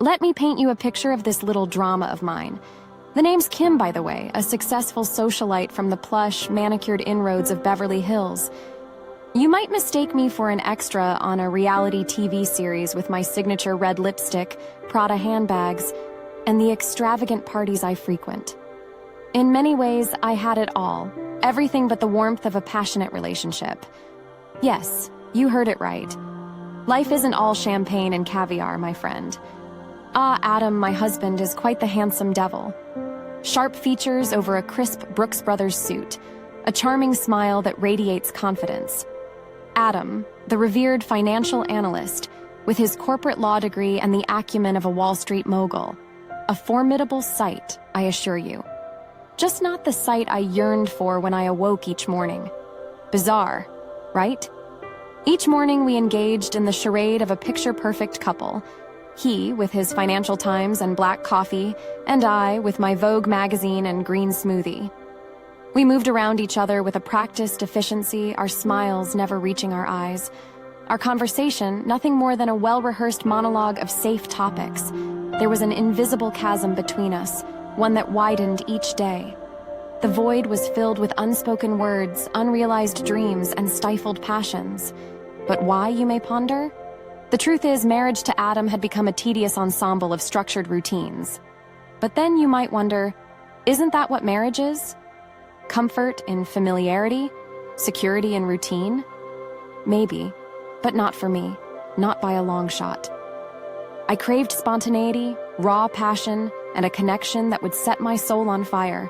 Let me paint you a picture of this little drama of mine. The name's Kim, by the way, a successful socialite from the plush, manicured inroads of Beverly Hills. You might mistake me for an extra on a reality TV series with my signature red lipstick, Prada handbags, and the extravagant parties I frequent. In many ways, I had it all, everything but the warmth of a passionate relationship. Yes, you heard it right. Life isn't all champagne and caviar, my friend. Adam, my husband, is quite the handsome devil. Sharp features over a crisp Brooks Brothers suit, a charming smile that radiates confidence. Adam, the revered financial analyst, with his corporate law degree and the acumen of a Wall Street mogul. A formidable sight, I assure you. Just not the sight I yearned for when I awoke each morning. Bizarre, right? Each morning we engaged in the charade of a picture-perfect couple. He, with his Financial Times and black coffee, and I, with my Vogue magazine and green smoothie. We moved around each other with a practiced efficiency, our smiles never reaching our eyes. Our conversation, nothing more than a well-rehearsed monologue of safe topics. There was an invisible chasm between us, one that widened each day. The void was filled with unspoken words, unrealized dreams, and stifled passions. But why, you may ponder? The truth is, marriage to Adam had become a tedious ensemble of structured routines. But then you might wonder, isn't that what marriage is? Comfort in familiarity? Security in routine? Maybe, but not for me, not by a long shot. I craved spontaneity, raw passion, and a connection that would set my soul on fire.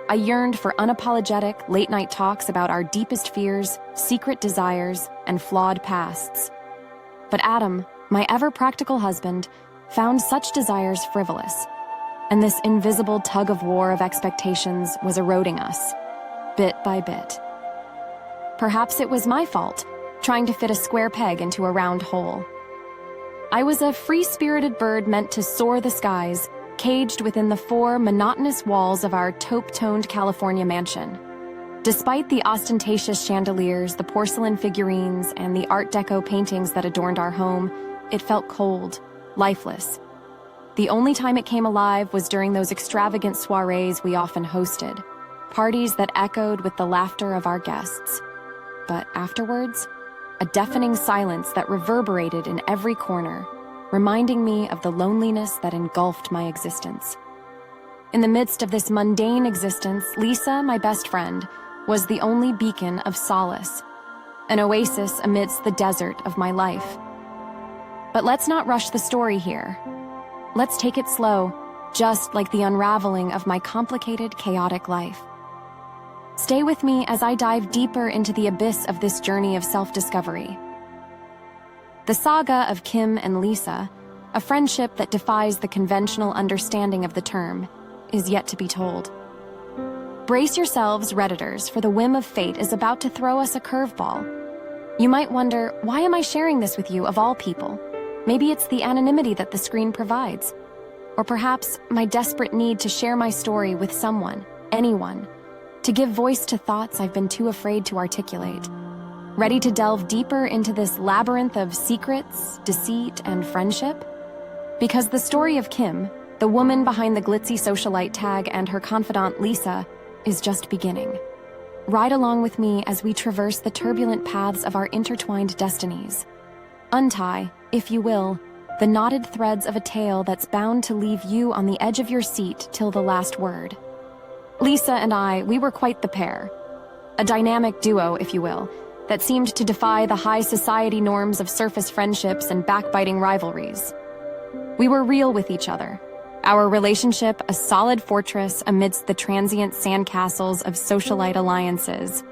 I yearned for unapologetic, late-night talks about our deepest fears, secret desires, and flawed pasts. But Adam, my ever-practical husband, found such desires frivolous, and this invisible tug-of-war of expectations was eroding us, bit by bit. Perhaps it was my fault, trying to fit a square peg into a round hole. I was a free-spirited bird meant to soar the skies, caged within the four monotonous walls of our taupe-toned California mansion. Despite the ostentatious chandeliers, the porcelain figurines, and the Art Deco paintings that adorned our home, it felt cold, lifeless. The only time it came alive was during those extravagant soirees we often hosted, parties that echoed with the laughter of our guests. But afterwards, a deafening silence that reverberated in every corner, reminding me of the loneliness that engulfed my existence. In the midst of this mundane existence, Lisa, my best friend, was the only beacon of solace, an oasis amidst the desert of my life. But let's not rush the story here. Let's take it slow, just like the unraveling of my complicated, chaotic life. Stay with me as I dive deeper into the abyss of this journey of self-discovery. The saga of Kim and Lisa, a friendship that defies the conventional understanding of the term, is yet to be told. Brace yourselves, Redditors, for the whim of fate is about to throw us a curveball. You might wonder, why am I sharing this with you of all people? Maybe it's the anonymity that the screen provides. Or perhaps my desperate need to share my story with someone, anyone, to give voice to thoughts I've been too afraid to articulate. Ready to delve deeper into this labyrinth of secrets, deceit, and friendship? Because the story of Kim, the woman behind the glitzy socialite tag, and her confidant Lisa, is just beginning. Ride along with me as we traverse the turbulent paths of our intertwined destinies. Untie, if you will, the knotted threads of a tale that's bound to leave you on the edge of your seat till the last word. Lisa and I, we were quite the pair. A dynamic duo, if you will, that seemed to defy the high society norms of surface friendships and backbiting rivalries. We were real with each other. Our relationship a solid fortress amidst the transient sandcastles of socialite alliances.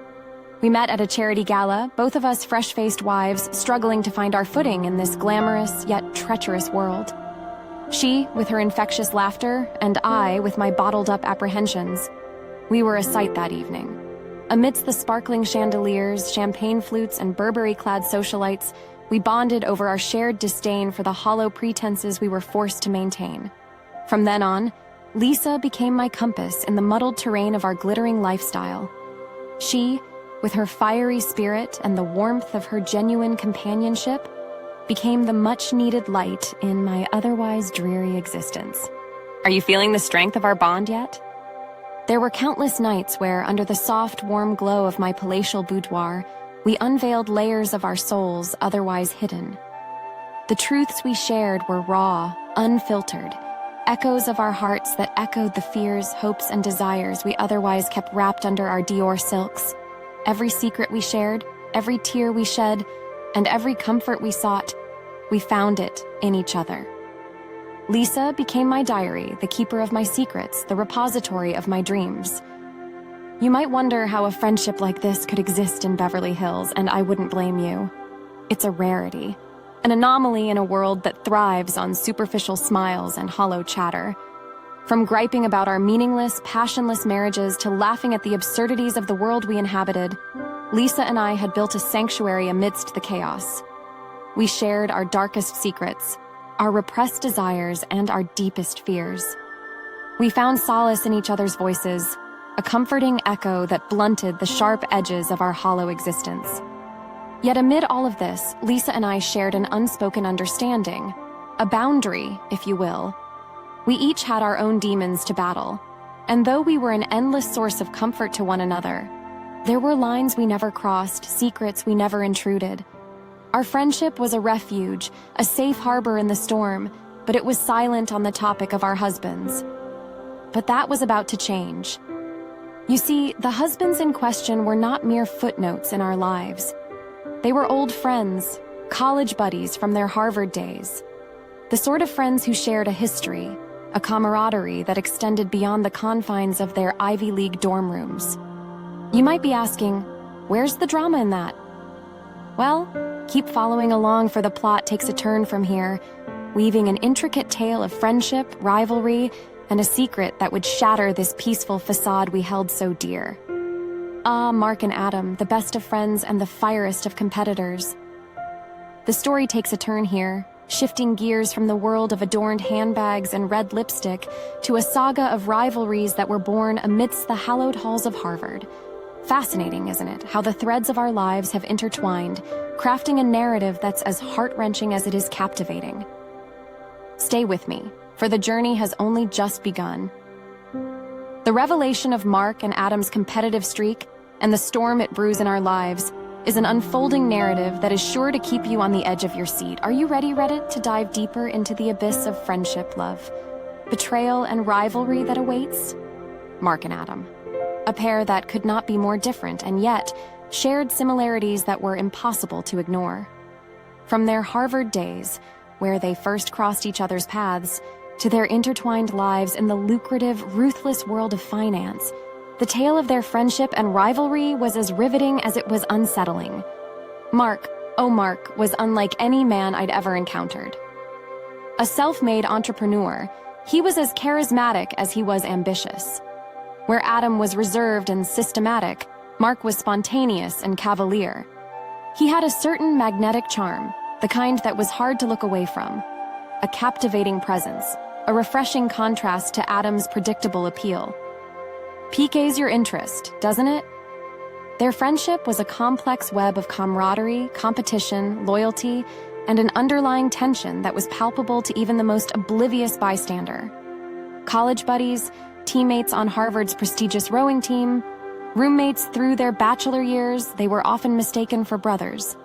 We met at a charity gala, both of us fresh-faced wives struggling to find our footing in this glamorous yet treacherous world. She with her infectious laughter, and I with my bottled-up apprehensions. We were a sight that evening. Amidst the sparkling chandeliers, champagne flutes, and Burberry-clad socialites, we bonded over our shared disdain for the hollow pretenses we were forced to maintain. From then on, Lisa became my compass in the muddled terrain of our glittering lifestyle. She, with her fiery spirit and the warmth of her genuine companionship, became the much-needed light in my otherwise dreary existence. Are you feeling the strength of our bond yet? There were countless nights where, under the soft, warm glow of my palatial boudoir, we unveiled layers of our souls otherwise hidden. The truths we shared were raw, unfiltered, echoes of our hearts that echoed the fears, hopes, and desires we otherwise kept wrapped under our Dior silks. Every secret we shared, every tear we shed, and every comfort we sought, we found it in each other. Lisa became my diary, the keeper of my secrets, the repository of my dreams. You might wonder how a friendship like this could exist in Beverly Hills, and I wouldn't blame you. It's a rarity, an anomaly in a world that thrives on superficial smiles and hollow chatter. From griping about our meaningless, passionless marriages to laughing at the absurdities of the world we inhabited, Lisa and I had built a sanctuary amidst the chaos. We shared our darkest secrets, our repressed desires, and our deepest fears. We found solace in each other's voices, a comforting echo that blunted the sharp edges of our hollow existence. Yet amid all of this, Lisa and I shared an unspoken understanding, a boundary, if you will. We each had our own demons to battle, and though we were an endless source of comfort to one another, there were lines we never crossed, secrets we never intruded. Our friendship was a refuge, a safe harbor in the storm, but it was silent on the topic of our husbands. But that was about to change. You see, the husbands in question were not mere footnotes in our lives. They were old friends, college buddies from their Harvard days. The sort of friends who shared a history, a camaraderie that extended beyond the confines of their Ivy League dorm rooms. You might be asking, where's the drama in that? Well, keep following along, for the plot takes a turn from here, weaving an intricate tale of friendship, rivalry, and a secret that would shatter this peaceful facade we held so dear. Ah, Mark and Adam, the best of friends and the fiercest of competitors. The story takes a turn here, shifting gears from the world of adorned handbags and red lipstick to a saga of rivalries that were born amidst the hallowed halls of Harvard. Fascinating, isn't it, how the threads of our lives have intertwined, crafting a narrative that's as heart-wrenching as it is captivating. Stay with me, for the journey has only just begun. The revelation of Mark and Adam's competitive streak and the storm it brews in our lives is an unfolding narrative that is sure to keep you on the edge of your seat. Are you ready, Reddit, to dive deeper into the abyss of friendship, love, betrayal, and rivalry that awaits? Mark and Adam. A pair that could not be more different and yet shared similarities that were impossible to ignore. From their Harvard days, where they first crossed each other's paths, to their intertwined lives in the lucrative, ruthless world of finance, the tale of their friendship and rivalry was as riveting as it was unsettling. Mark, oh Mark, was unlike any man I'd ever encountered. A self-made entrepreneur, he was as charismatic as he was ambitious. Where Adam was reserved and systematic, Mark was spontaneous and cavalier. He had a certain magnetic charm, the kind that was hard to look away from. A captivating presence, a refreshing contrast to Adam's predictable appeal. Piques your interest, doesn't it? Their friendship was a complex web of camaraderie, competition, loyalty, and an underlying tension that was palpable to even the most oblivious bystander. College buddies, teammates on Harvard's prestigious rowing team, roommates through their bachelor years, they were often mistaken for brothers.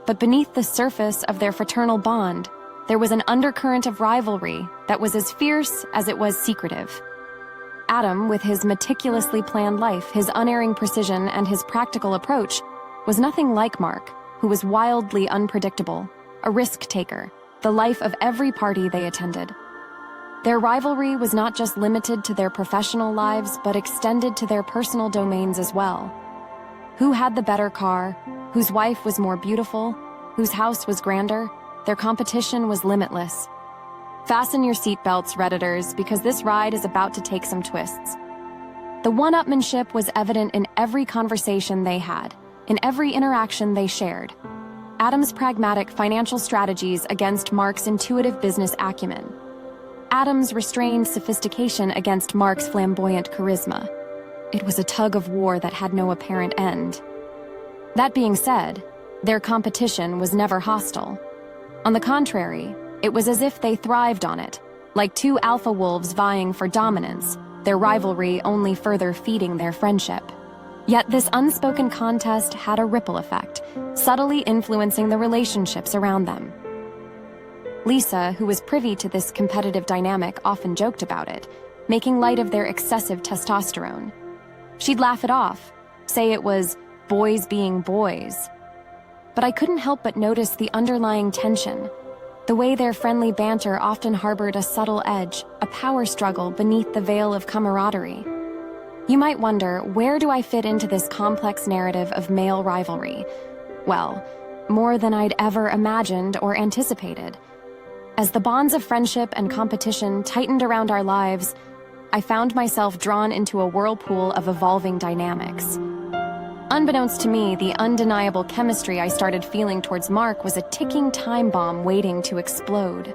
But beneath the surface of their fraternal bond, there was an undercurrent of rivalry that was as fierce as it was secretive. Adam, with his meticulously planned life, his unerring precision, and his practical approach, was nothing like Mark, who was wildly unpredictable, a risk-taker, the life of every party they attended. Their rivalry was not just limited to their professional lives, but extended to their personal domains as well. Who had the better car? Whose wife was more beautiful? Whose house was grander? Their competition was limitless. Fasten your seatbelts, Redditors, because this ride is about to take some twists. The one-upmanship was evident in every conversation they had, in every interaction they shared. Adam's pragmatic financial strategies against Mark's intuitive business acumen. Adam's restrained sophistication against Mark's flamboyant charisma. It was a tug of war that had no apparent end. That being said, their competition was never hostile. On the contrary, it was as if they thrived on it, like two alpha wolves vying for dominance, their rivalry only further feeding their friendship. Yet this unspoken contest had a ripple effect, subtly influencing the relationships around them. Lisa, who was privy to this competitive dynamic, often joked about it, making light of their excessive testosterone. She'd laugh it off, say it was boys being boys. But I couldn't help but notice the underlying tension, the way their friendly banter often harbored a subtle edge, a power struggle beneath the veil of camaraderie. You might wonder, where do I fit into this complex narrative of male rivalry? Well, more than I'd ever imagined or anticipated. As the bonds of friendship and competition tightened around our lives, I found myself drawn into a whirlpool of evolving dynamics. Unbeknownst to me, the undeniable chemistry I started feeling towards Mark was a ticking time bomb waiting to explode.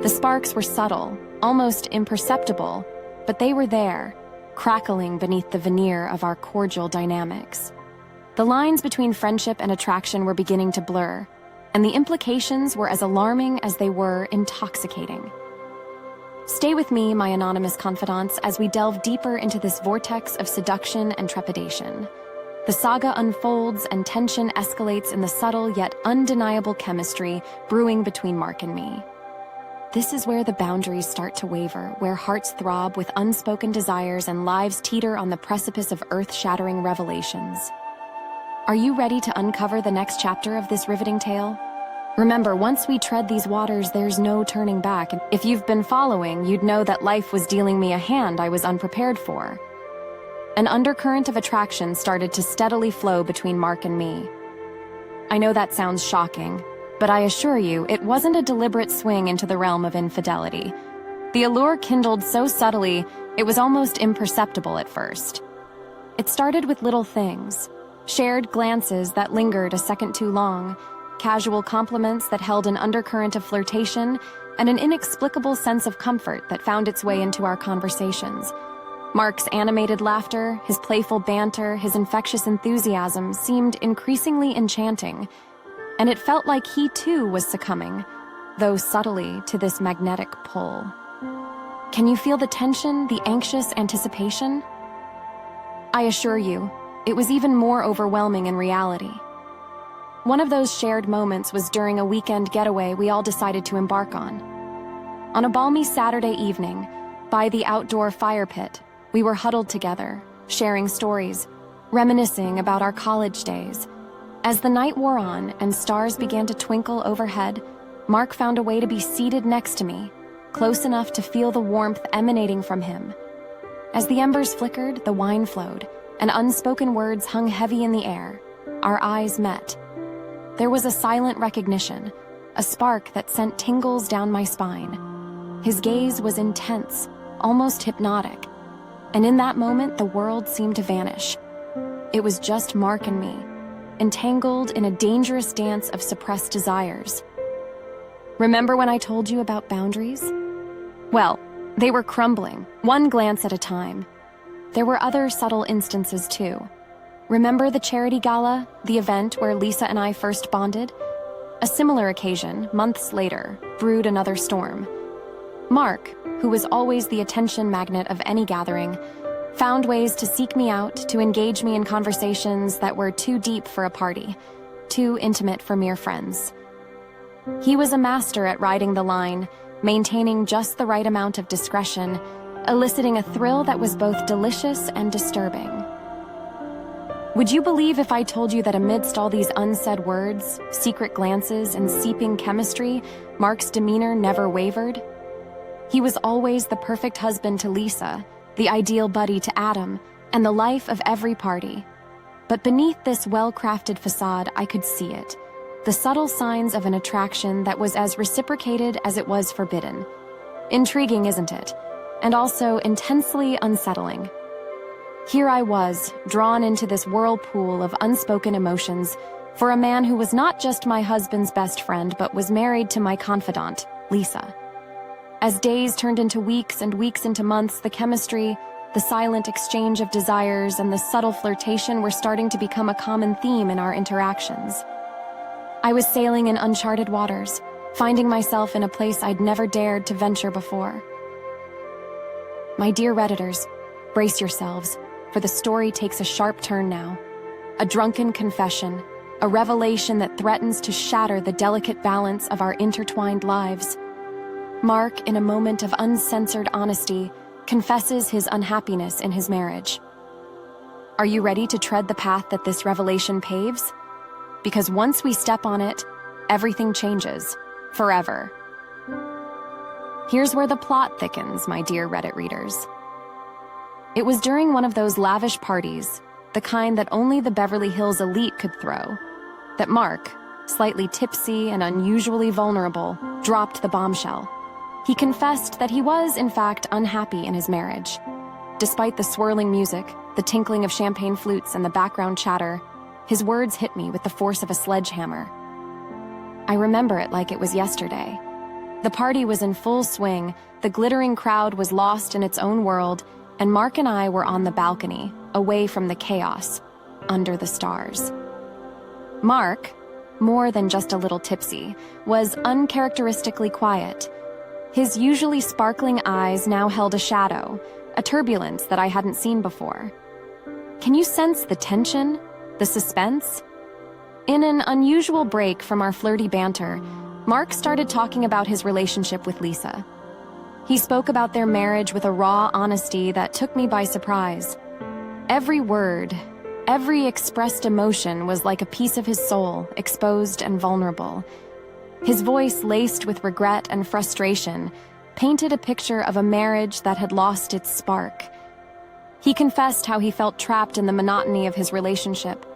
The sparks were subtle, almost imperceptible, but they were there, crackling beneath the veneer of our cordial dynamics. The lines between friendship and attraction were beginning to blur, and the implications were as alarming as they were intoxicating. Stay with me, my anonymous confidants, as we delve deeper into this vortex of seduction and trepidation. The saga unfolds and tension escalates in the subtle yet undeniable chemistry brewing between Mark and me. This is where the boundaries start to waver, where hearts throb with unspoken desires and lives teeter on the precipice of earth-shattering revelations. Are you ready to uncover the next chapter of this riveting tale? Remember, once we tread these waters, there's no turning back. If you've been following, you'd know that life was dealing me a hand I was unprepared for. An undercurrent of attraction started to steadily flow between Mark and me. I know that sounds shocking, but I assure you, it wasn't a deliberate swing into the realm of infidelity. The allure kindled so subtly, it was almost imperceptible at first. It started with little things, shared glances that lingered a second too long, casual compliments that held an undercurrent of flirtation, and an inexplicable sense of comfort that found its way into our conversations. Mark's animated laughter, his playful banter, his infectious enthusiasm seemed increasingly enchanting, and it felt like he too was succumbing, though subtly, to this magnetic pull. Can you feel the tension, the anxious anticipation? I assure you, it was even more overwhelming in reality. One of those shared moments was during a weekend getaway we all decided to embark on. On a balmy Saturday evening, by the outdoor fire pit, we were huddled together, sharing stories, reminiscing about our college days. As the night wore on and stars began to twinkle overhead, Mark found a way to be seated next to me, close enough to feel the warmth emanating from him. As the embers flickered, the wine flowed, and unspoken words hung heavy in the air. Our eyes met. There was a silent recognition, a spark that sent tingles down my spine. His gaze was intense, almost hypnotic, and in that moment the world seemed to vanish. It was just Mark and me, entangled in a dangerous dance of suppressed desires. Remember when I told you about boundaries? Well, they were crumbling, one glance at a time. There were other subtle instances too. Remember the charity gala, the event where Lisa and I first bonded? A similar occasion, months later, brewed another storm. Mark, who was always the attention magnet of any gathering, found ways to seek me out, to engage me in conversations that were too deep for a party, too intimate for mere friends. He was a master at riding the line, maintaining just the right amount of discretion, eliciting a thrill that was both delicious and disturbing. Would you believe if I told you that amidst all these unsaid words, secret glances, and seeping chemistry, Mark's demeanor never wavered? He was always the perfect husband to Lisa, the ideal buddy to Adam, and the life of every party. But beneath this well-crafted facade, I could see it, the subtle signs of an attraction that was as reciprocated as it was forbidden. Intriguing, isn't it? And also intensely unsettling. Here I was, drawn into this whirlpool of unspoken emotions for a man who was not just my husband's best friend, but was married to my confidant, Lisa. As days turned into weeks and weeks into months, the chemistry, the silent exchange of desires, and the subtle flirtation were starting to become a common theme in our interactions. I was sailing in uncharted waters, finding myself in a place I'd never dared to venture before. My dear Redditors, brace yourselves, for the story takes a sharp turn now. A drunken confession, a revelation that threatens to shatter the delicate balance of our intertwined lives. Mark, in a moment of uncensored honesty, confesses his unhappiness in his marriage. Are you ready to tread the path that this revelation paves? Because once we step on it, everything changes, forever. Here's where the plot thickens, my dear Reddit readers. It was during one of those lavish parties, the kind that only the Beverly Hills elite could throw, that Mark, slightly tipsy and unusually vulnerable, dropped the bombshell. He confessed that he was, in fact, unhappy in his marriage. Despite the swirling music, the tinkling of champagne flutes, and the background chatter, his words hit me with the force of a sledgehammer. I remember it like it was yesterday. The party was in full swing, the glittering crowd was lost in its own world, and Mark and I were on the balcony, away from the chaos, under the stars. Mark, more than just a little tipsy, was uncharacteristically quiet. His usually sparkling eyes now held a shadow, a turbulence that I hadn't seen before. Can you sense the tension, the suspense? In an unusual break from our flirty banter, Mark started talking about his relationship with Lisa. He spoke about their marriage with a raw honesty that took me by surprise. Every word, every expressed emotion was like a piece of his soul, exposed and vulnerable. His voice, laced with regret and frustration, painted a picture of a marriage that had lost its spark. He confessed how he felt trapped in the monotony of his relationship,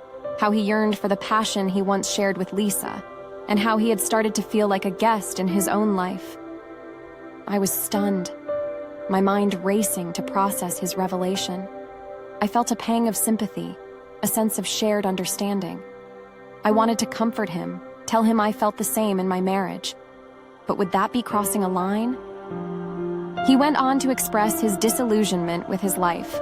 how he yearned for the passion he once shared with Lisa, and how he had started to feel like a guest in his own life. I was stunned, my mind racing to process his revelation. I felt a pang of sympathy, a sense of shared understanding. I wanted to comfort him, tell him I felt the same in my marriage. But would that be crossing a line? He went on to express his disillusionment with his life.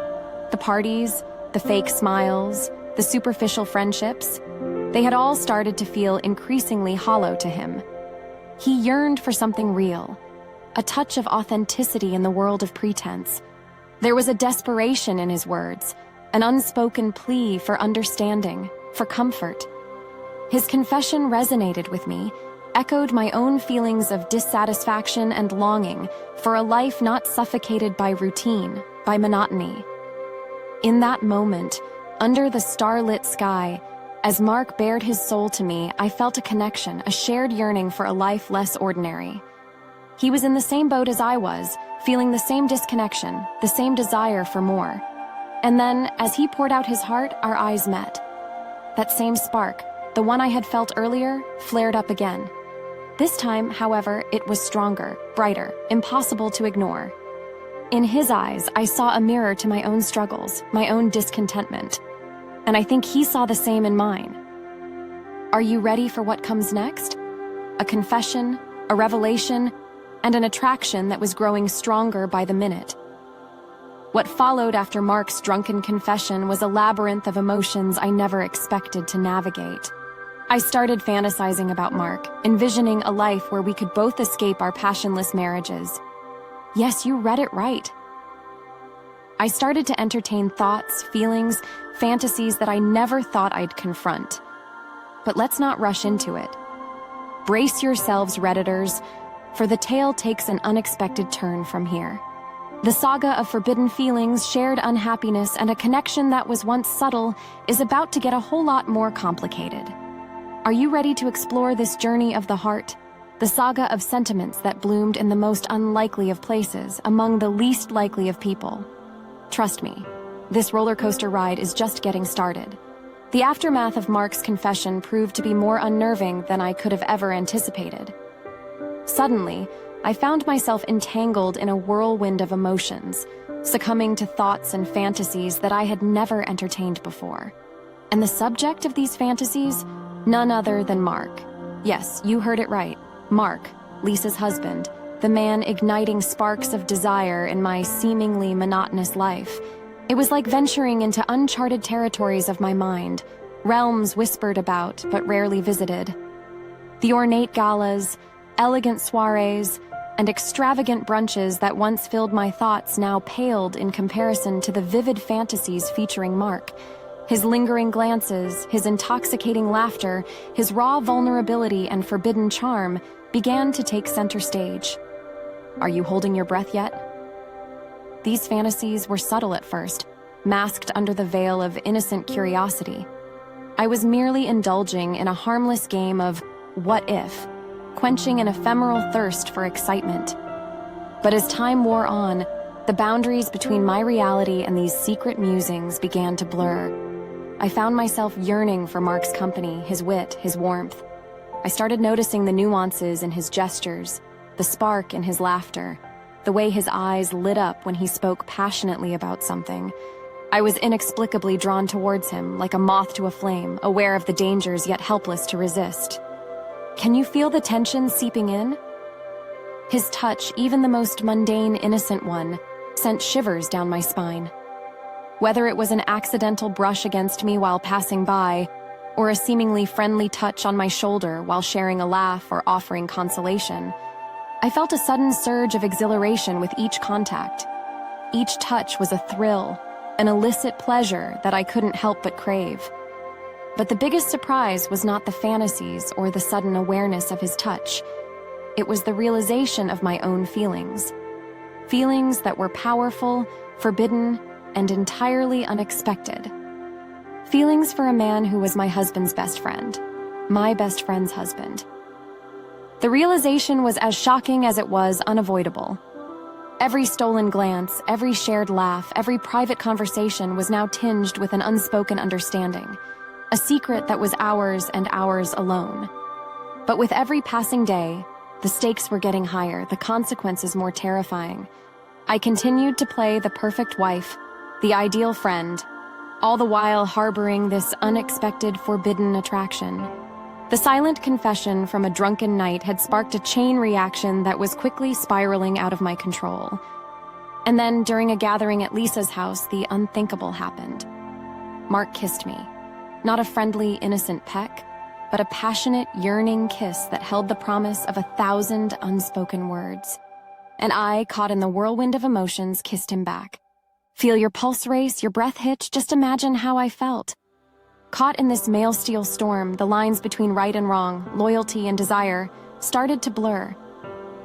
The parties, the fake smiles, the superficial friendships, they had all started to feel increasingly hollow to him. He yearned for something real, a touch of authenticity in the world of pretense. There was a desperation in his words, an unspoken plea for understanding, for comfort. His confession resonated with me, echoed my own feelings of dissatisfaction and longing for a life not suffocated by routine, by monotony. In that moment, under the starlit sky, as Mark bared his soul to me, I felt a connection, a shared yearning for a life less ordinary. He was in the same boat as I was, feeling the same disconnection, the same desire for more. And then, as he poured out his heart, our eyes met. That same spark, the one I had felt earlier, flared up again. This time, however, it was stronger, brighter, impossible to ignore. In his eyes, I saw a mirror to my own struggles, my own discontentment. And I think he saw the same in mine. Are you ready for what comes next? A confession, a revelation, and an attraction that was growing stronger by the minute. What followed after Mark's drunken confession was a labyrinth of emotions I never expected to navigate. I started fantasizing about Mark, envisioning a life where we could both escape our passionless marriages. Yes, you read it right. I started to entertain thoughts, feelings, fantasies that I never thought I'd confront. But let's not rush into it. Brace yourselves, Redditors, for the tale takes an unexpected turn from here. The saga of forbidden feelings, shared unhappiness, and a connection that was once subtle is about to get a whole lot more complicated. Are you ready to explore this journey of the heart? The saga of sentiments that bloomed in the most unlikely of places, among the least likely of people. Trust me, this roller coaster ride is just getting started. The aftermath of Mark's confession proved to be more unnerving than I could have ever anticipated. Suddenly, I found myself entangled in a whirlwind of emotions, succumbing to thoughts and fantasies that I had never entertained before. And the subject of these fantasies? None other than Mark. Yes, you heard it right. Mark, Lisa's husband, the man igniting sparks of desire in my seemingly monotonous life. It was like venturing into uncharted territories of my mind, realms whispered about but rarely visited. The ornate galas, Elegant soirees, and extravagant brunches that once filled my thoughts now paled in comparison to the vivid fantasies featuring Mark. His lingering glances, his intoxicating laughter, his raw vulnerability and forbidden charm began to take center stage. Are you holding your breath yet? These fantasies were subtle at first, masked under the veil of innocent curiosity. I was merely indulging in a harmless game of what if, quenching an ephemeral thirst for excitement. But as time wore on, the boundaries between my reality and these secret musings began to blur. I found myself yearning for Mark's company, his wit, his warmth. I started noticing the nuances in his gestures, the spark in his laughter, the way his eyes lit up when he spoke passionately about something. I was inexplicably drawn towards him, like a moth to a flame, aware of the dangers yet helpless to resist. Can you feel the tension seeping in? His touch, even the most mundane, innocent one, sent shivers down my spine. Whether it was an accidental brush against me while passing by, or a seemingly friendly touch on my shoulder while sharing a laugh or offering consolation, I felt a sudden surge of exhilaration with each contact. Each touch was a thrill, an illicit pleasure that I couldn't help but crave. But the biggest surprise was not the fantasies or the sudden awareness of his touch. It was the realization of my own feelings. Feelings that were powerful, forbidden, and entirely unexpected. Feelings for a man who was my husband's best friend, my best friend's husband. The realization was as shocking as it was unavoidable. Every stolen glance, every shared laugh, every private conversation was now tinged with an unspoken understanding, a secret that was ours and ours alone. But with every passing day, the stakes were getting higher, the consequences more terrifying. I continued to play the perfect wife, the ideal friend, all the while harboring this unexpected, forbidden attraction. The silent confession from a drunken night had sparked a chain reaction that was quickly spiraling out of my control. And then, during a gathering at Lisa's house, the unthinkable happened. Mark kissed me. Not a friendly, innocent peck, but a passionate, yearning kiss that held the promise of 1,000 unspoken words. And I, caught in the whirlwind of emotions, kissed him back. Feel your pulse race, your breath hitch, just imagine how I felt. Caught in this male steel storm, the lines between right and wrong, loyalty and desire, started to blur.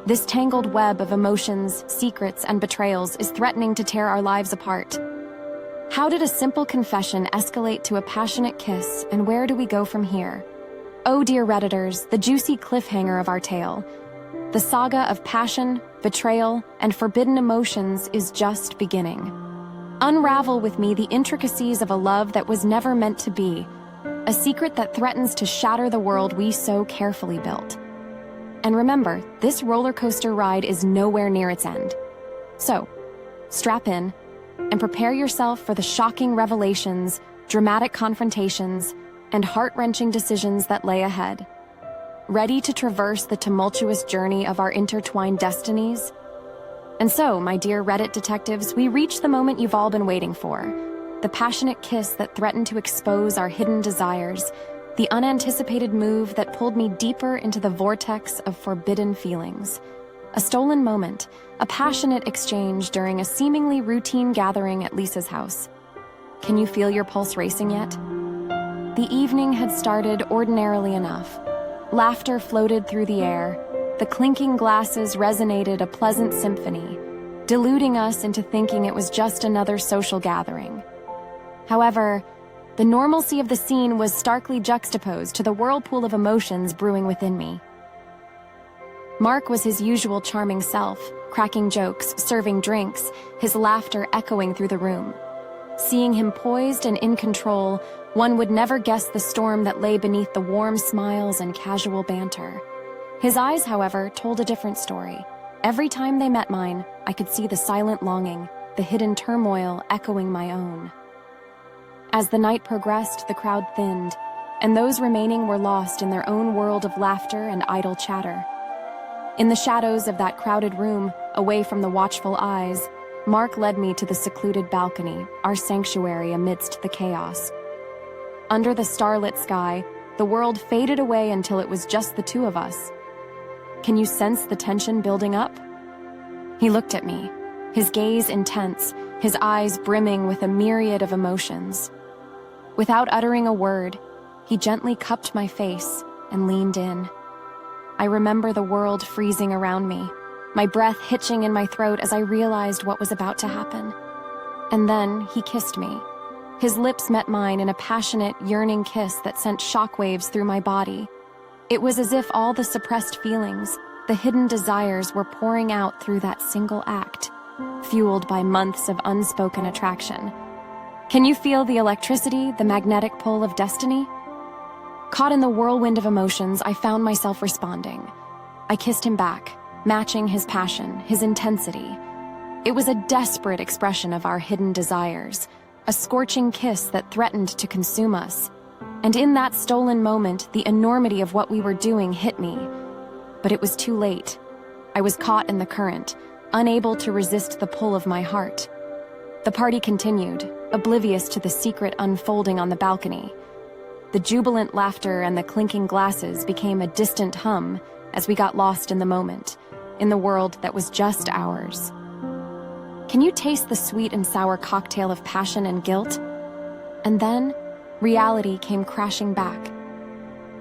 This tangled web of emotions, secrets, and betrayals is threatening to tear our lives apart. How did a simple confession escalate to a passionate kiss, and where do we go from here? Oh dear Redditors, the juicy cliffhanger of our tale. The saga of passion, betrayal, and forbidden emotions is just beginning. Unravel with me the intricacies of a love that was never meant to be, a secret that threatens to shatter the world we so carefully built. And remember, this roller coaster ride is nowhere near its end. So, strap in and prepare yourself for the shocking revelations, dramatic confrontations, and heart-wrenching decisions that lay ahead. Ready to traverse the tumultuous journey of our intertwined destinies? And so, my dear Reddit detectives, we reach the moment you've all been waiting for. The passionate kiss that threatened to expose our hidden desires. The unanticipated move that pulled me deeper into the vortex of forbidden feelings. A stolen moment, a passionate exchange during a seemingly routine gathering at Lisa's house. Can you feel your pulse racing yet? The evening had started ordinarily enough. Laughter floated through the air. The clinking glasses resonated a pleasant symphony, deluding us into thinking it was just another social gathering. However, the normalcy of the scene was starkly juxtaposed to the whirlpool of emotions brewing within me. Mark was his usual charming self, cracking jokes, serving drinks, his laughter echoing through the room. Seeing him poised and in control, one would never guess the storm that lay beneath the warm smiles and casual banter. His eyes, however, told a different story. Every time they met mine, I could see the silent longing, the hidden turmoil echoing my own. As the night progressed, the crowd thinned, and those remaining were lost in their own world of laughter and idle chatter. In the shadows of that crowded room, away from the watchful eyes, Mark led me to the secluded balcony, our sanctuary amidst the chaos. Under the starlit sky, the world faded away until it was just the two of us. Can you sense the tension building up? He looked at me, his gaze intense, his eyes brimming with a myriad of emotions. Without uttering a word, he gently cupped my face and leaned in. I remember the world freezing around me, my breath hitching in my throat as I realized what was about to happen. And then he kissed me. His lips met mine in a passionate, yearning kiss that sent shockwaves through my body. It was as if all the suppressed feelings, the hidden desires were pouring out through that single act, fueled by months of unspoken attraction. Can you feel the electricity, the magnetic pull of destiny? Caught in the whirlwind of emotions, I found myself responding. I kissed him back, matching his passion, his intensity. It was a desperate expression of our hidden desires, a scorching kiss that threatened to consume us. And in that stolen moment, the enormity of what we were doing hit me. But it was too late. I was caught in the current, unable to resist the pull of my heart. The party continued, oblivious to the secret unfolding on the balcony. The jubilant laughter and the clinking glasses became a distant hum as we got lost in the moment, in the world that was just ours. Can you taste the sweet and sour cocktail of passion and guilt? And then, reality came crashing back.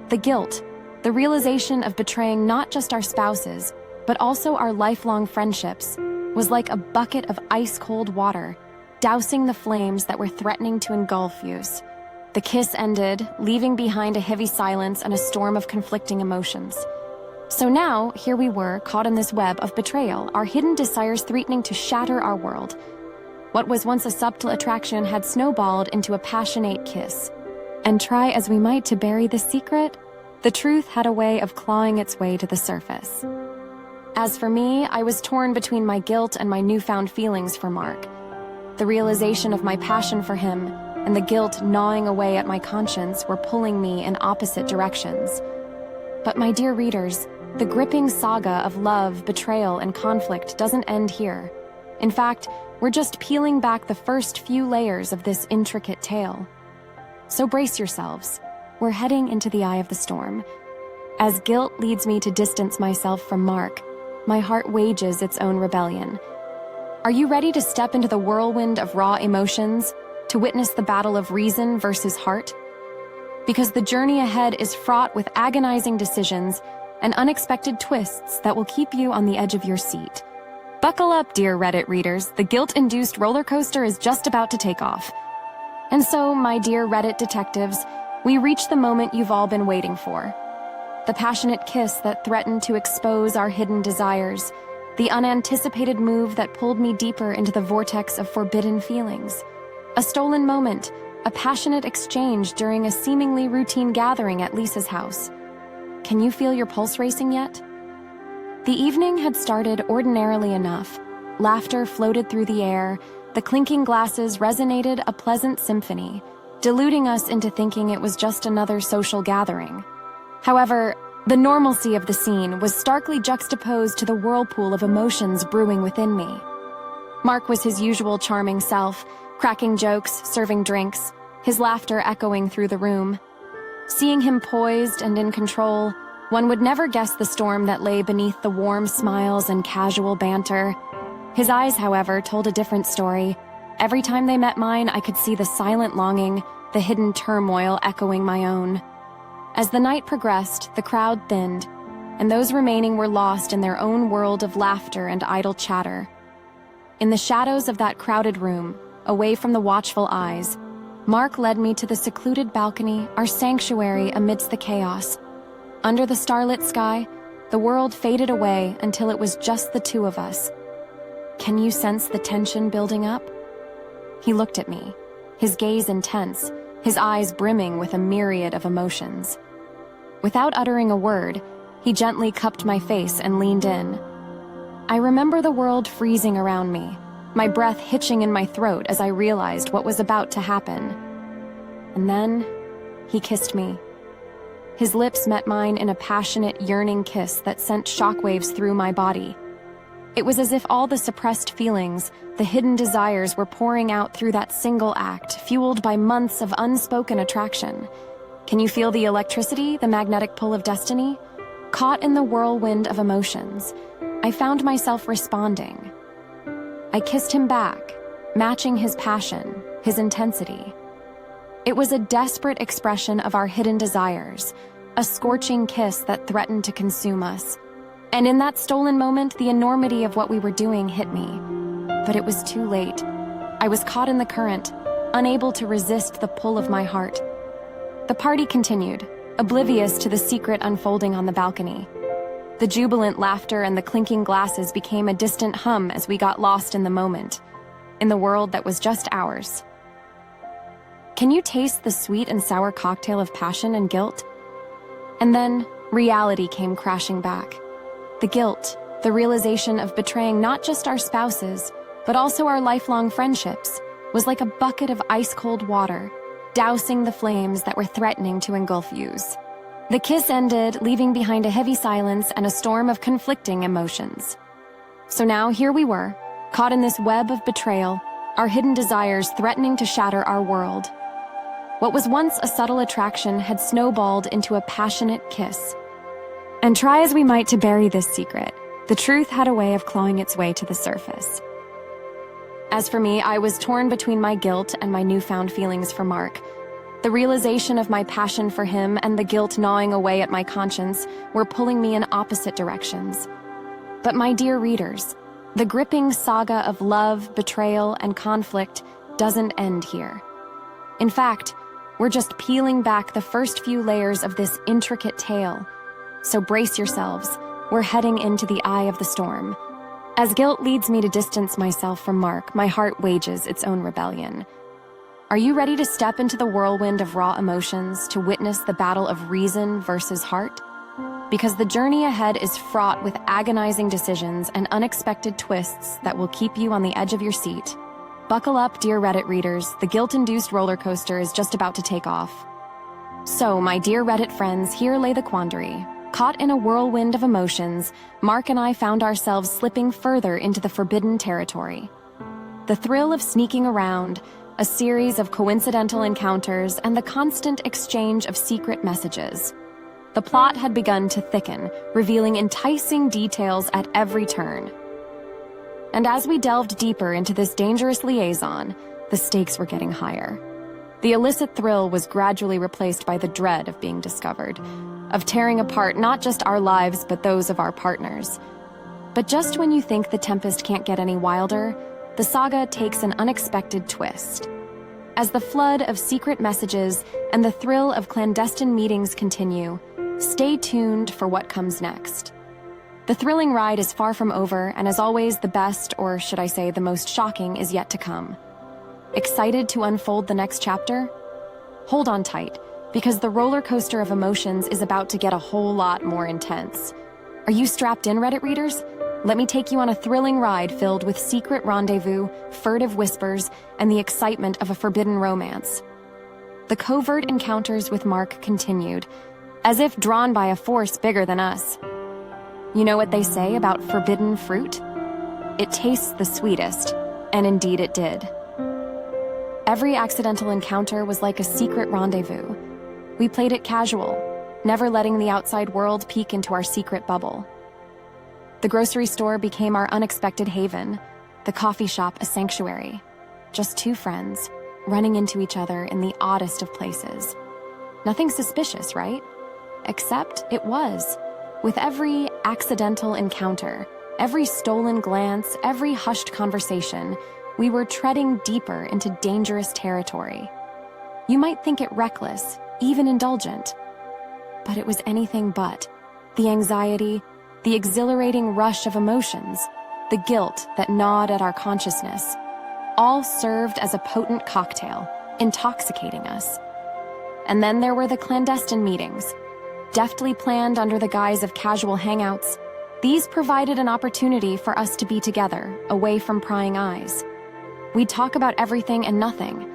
The guilt, the realization of betraying not just our spouses, but also our lifelong friendships, was like a bucket of ice-cold water, dousing the flames that were threatening to engulf us. The kiss ended, leaving behind a heavy silence and a storm of conflicting emotions. So now, here we were, caught in this web of betrayal, our hidden desires threatening to shatter our world. What was once a subtle attraction had snowballed into a passionate kiss. And try as we might to bury the secret, the truth had a way of clawing its way to the surface. As for me, I was torn between my guilt and my newfound feelings for Mark. The realization of my passion for him and the guilt gnawing away at my conscience were pulling me in opposite directions. But my dear readers, the gripping saga of love, betrayal, and conflict doesn't end here. In fact, we're just peeling back the first few layers of this intricate tale. So brace yourselves. We're heading into the eye of the storm. As guilt leads me to distance myself from Mark, my heart wages its own rebellion. Are you ready to step into the whirlwind of raw emotions, to witness the battle of reason versus heart? Because the journey ahead is fraught with agonizing decisions and unexpected twists that will keep you on the edge of your seat. Buckle up, dear Reddit readers. The guilt-induced roller coaster is just about to take off. And so, my dear Reddit detectives, we reach the moment you've all been waiting for. The passionate kiss that threatened to expose our hidden desires. The unanticipated move that pulled me deeper into the vortex of forbidden feelings. A stolen moment, a passionate exchange during a seemingly routine gathering at Lisa's house. Can you feel your pulse racing yet? The evening had started ordinarily enough. Laughter floated through the air, the clinking glasses resonated a pleasant symphony, deluding us into thinking it was just another social gathering. However, the normalcy of the scene was starkly juxtaposed to the whirlpool of emotions brewing within me. Mark was his usual charming self, cracking jokes, serving drinks, his laughter echoing through the room. Seeing him poised and in control, one would never guess the storm that lay beneath the warm smiles and casual banter. His eyes, however, told a different story. Every time they met mine, I could see the silent longing, the hidden turmoil echoing my own. As the night progressed, the crowd thinned, and those remaining were lost in their own world of laughter and idle chatter. In the shadows of that crowded room, away from the watchful eyes, Mark led me to the secluded balcony, our sanctuary amidst the chaos. Under the starlit sky, the world faded away until it was just the two of us. Can you sense the tension building up? He looked at me, his gaze intense, his eyes brimming with a myriad of emotions. Without uttering a word, he gently cupped my face and leaned in. I remember the world freezing around me, my breath hitching in my throat as I realized what was about to happen. And then, he kissed me. His lips met mine in a passionate, yearning kiss that sent shockwaves through my body. It was as if all the suppressed feelings, the hidden desires were pouring out through that single act, fueled by months of unspoken attraction. Can you feel the electricity, the magnetic pull of destiny? Caught in the whirlwind of emotions, I found myself responding. I kissed him back, matching his passion, his intensity. It was a desperate expression of our hidden desires, a scorching kiss that threatened to consume us. And in that stolen moment, the enormity of what we were doing hit me. But it was too late. I was caught in the current, unable to resist the pull of my heart. The party continued, oblivious to the secret unfolding on the balcony. The jubilant laughter and the clinking glasses became a distant hum as we got lost in the moment, in the world that was just ours. Can you taste the sweet and sour cocktail of passion and guilt? And then, reality came crashing back. The guilt, the realization of betraying not just our spouses, but also our lifelong friendships, was like a bucket of ice-cold water, dousing the flames that were threatening to engulf yous. The kiss ended, leaving behind a heavy silence and a storm of conflicting emotions. So now here we were, caught in this web of betrayal, our hidden desires threatening to shatter our world. What was once a subtle attraction had snowballed into a passionate kiss. And try as we might to bury this secret, the truth had a way of clawing its way to the surface. As for me, I was torn between my guilt and my newfound feelings for Mark. The realization of my passion for him and the guilt gnawing away at my conscience were pulling me in opposite directions. But my dear readers, the gripping saga of love, betrayal, and conflict doesn't end here. In fact, we're just peeling back the first few layers of this intricate tale. So brace yourselves, we're heading into the eye of the storm. As guilt leads me to distance myself from Mark, my heart wages its own rebellion. Are you ready to step into the whirlwind of raw emotions to witness the battle of reason versus heart? Because the journey ahead is fraught with agonizing decisions and unexpected twists that will keep you on the edge of your seat. Buckle up, dear Reddit readers, the guilt-induced roller coaster is just about to take off. So, my dear Reddit friends, here lay the quandary. Caught in a whirlwind of emotions, Mark and I found ourselves slipping further into the forbidden territory. The thrill of sneaking around, a series of coincidental encounters, and the constant exchange of secret messages. The plot had begun to thicken, revealing enticing details at every turn. And as we delved deeper into this dangerous liaison, the stakes were getting higher. The illicit thrill was gradually replaced by the dread of being discovered, of tearing apart not just our lives but those of our partners. But just when you think the tempest can't get any wilder, the saga takes an unexpected twist. As the flood of secret messages and the thrill of clandestine meetings continue, stay tuned for what comes next. The thrilling ride is far from over, and as always, the best, or should I say the most shocking, is yet to come. Excited to unfold the next chapter? Hold on tight, because the roller coaster of emotions is about to get a whole lot more intense. Are you strapped in, Reddit readers? Let me take you on a thrilling ride filled with secret rendezvous, furtive whispers, and the excitement of a forbidden romance. The covert encounters with Mark continued, as if drawn by a force bigger than us. You know what they say about forbidden fruit? It tastes the sweetest, and indeed it did. Every accidental encounter was like a secret rendezvous. We played it casual, never letting the outside world peek into our secret bubble. The grocery store became our unexpected haven, the coffee shop a sanctuary. Just two friends, running into each other in the oddest of places. Nothing suspicious, right? Except it was. With every accidental encounter, every stolen glance, every hushed conversation, we were treading deeper into dangerous territory. You might think it reckless, even indulgent, but it was anything but. The anxiety, the exhilarating rush of emotions, the guilt that gnawed at our consciousness, all served as a potent cocktail, intoxicating us. And then there were the clandestine meetings. Deftly planned under the guise of casual hangouts, these provided an opportunity for us to be together, away from prying eyes. We'd talk about everything and nothing.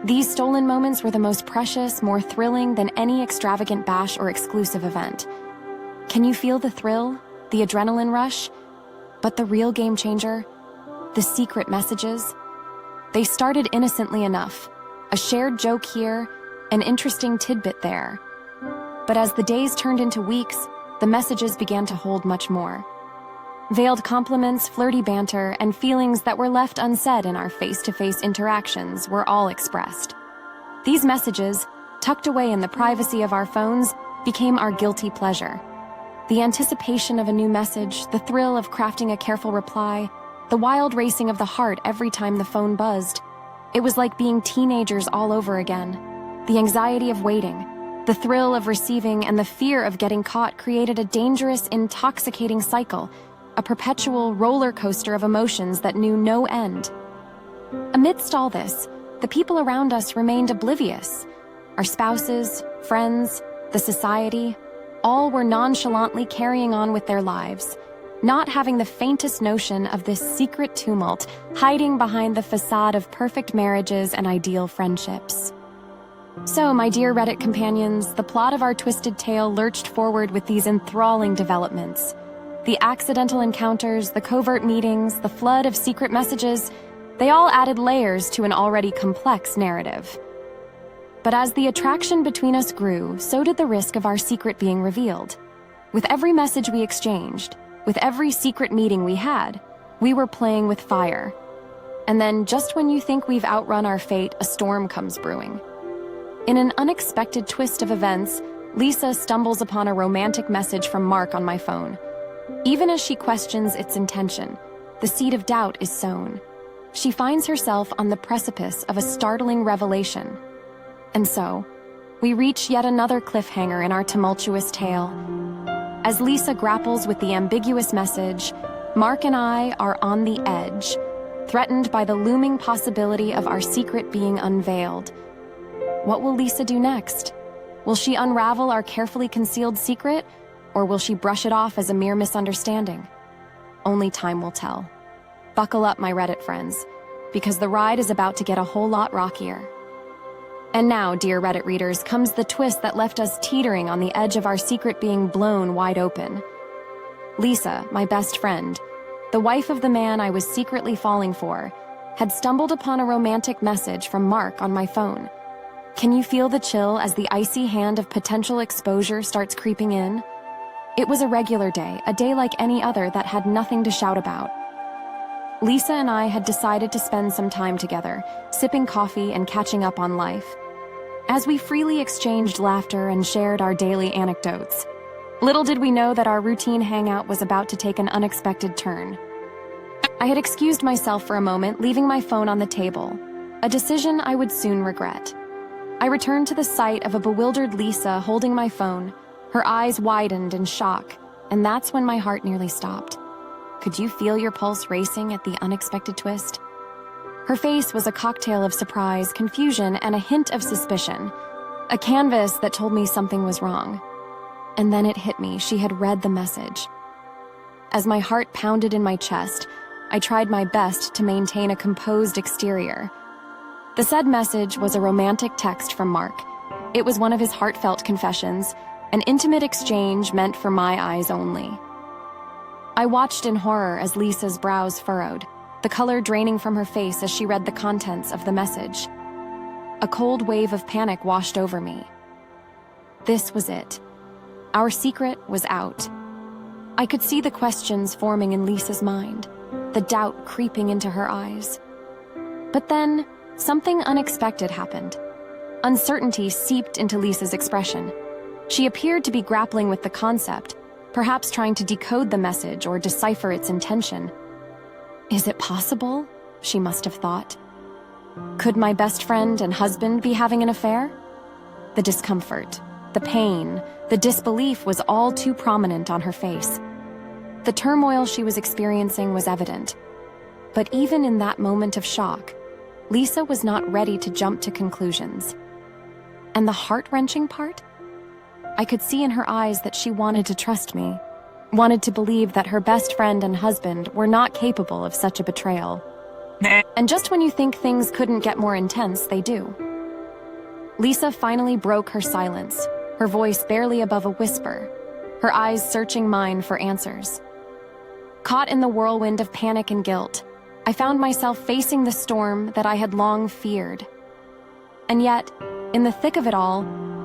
These stolen moments were the most precious, more thrilling than any extravagant bash or exclusive event. Can you feel the thrill, the adrenaline rush? But the real game changer? The secret messages? They started innocently enough. A shared joke here, an interesting tidbit there. But as the days turned into weeks, the messages began to hold much more. Veiled compliments, flirty banter, and feelings that were left unsaid in our face-to-face interactions were all expressed. These messages, tucked away in the privacy of our phones, became our guilty pleasure. The anticipation of a new message, the thrill of crafting a careful reply, the wild racing of the heart every time the phone buzzed. It was like being teenagers all over again. The anxiety of waiting, the thrill of receiving, and the fear of getting caught created a dangerous, intoxicating cycle, a perpetual roller coaster of emotions that knew no end. Amidst all this, the people around us remained oblivious. Our spouses, friends, the society, all were nonchalantly carrying on with their lives, not having the faintest notion of this secret tumult hiding behind the facade of perfect marriages and ideal friendships. So, my dear Reddit companions, the plot of our twisted tale lurched forward with these enthralling developments. The accidental encounters, the covert meetings, the flood of secret messages, they all added layers to an already complex narrative. But as the attraction between us grew, so did the risk of our secret being revealed. With every message we exchanged, with every secret meeting we had, we were playing with fire. And then, just when you think we've outrun our fate, a storm comes brewing. In an unexpected twist of events, Lisa stumbles upon a romantic message from Mark on my phone. Even as she questions its intention, the seed of doubt is sown. She finds herself on the precipice of a startling revelation. And so, we reach yet another cliffhanger in our tumultuous tale. As Lisa grapples with the ambiguous message, Mark and I are on the edge, threatened by the looming possibility of our secret being unveiled. What will Lisa do next? Will she unravel our carefully concealed secret, or will she brush it off as a mere misunderstanding? Only time will tell. Buckle up, my Reddit friends, because the ride is about to get a whole lot rockier. And now, dear Reddit readers, comes the twist that left us teetering on the edge of our secret being blown wide open. Lisa, my best friend, the wife of the man I was secretly falling for, had stumbled upon a romantic message from Mark on my phone. Can you feel the chill as the icy hand of potential exposure starts creeping in? It was a regular day, a day like any other that had nothing to shout about. Lisa and I had decided to spend some time together, sipping coffee and catching up on life. As we freely exchanged laughter and shared our daily anecdotes, little did we know that our routine hangout was about to take an unexpected turn. I had excused myself for a moment, leaving my phone on the table, a decision I would soon regret. I returned to the sight of a bewildered Lisa holding my phone, her eyes widened in shock, and that's when my heart nearly stopped. Could you feel your pulse racing at the unexpected twist? Her face was a cocktail of surprise, confusion, and a hint of suspicion, a canvas that told me something was wrong. And then it hit me, she had read the message. As my heart pounded in my chest, I tried my best to maintain a composed exterior. The said message was a romantic text from Mark. It was one of his heartfelt confessions, an intimate exchange meant for my eyes only. I watched in horror as Lisa's brows furrowed, the color draining from her face as she read the contents of the message. A cold wave of panic washed over me. This was it. Our secret was out. I could see the questions forming in Lisa's mind, the doubt creeping into her eyes. But then, something unexpected happened. Uncertainty seeped into Lisa's expression. She appeared to be grappling with the concept, perhaps trying to decode the message or decipher its intention. Is it possible? She must have thought. Could my best friend and husband be having an affair? The discomfort, the pain, the disbelief was all too prominent on her face. The turmoil she was experiencing was evident. But even in that moment of shock, Lisa was not ready to jump to conclusions. And the heart-wrenching part? I could see in her eyes that she wanted to trust me, wanted to believe that her best friend and husband were not capable of such a betrayal. And just when you think things couldn't get more intense, they do. Lisa finally broke her silence, her voice barely above a whisper, her eyes searching mine for answers. Caught in the whirlwind of panic and guilt, I found myself facing the storm that I had long feared. And yet, in the thick of it all,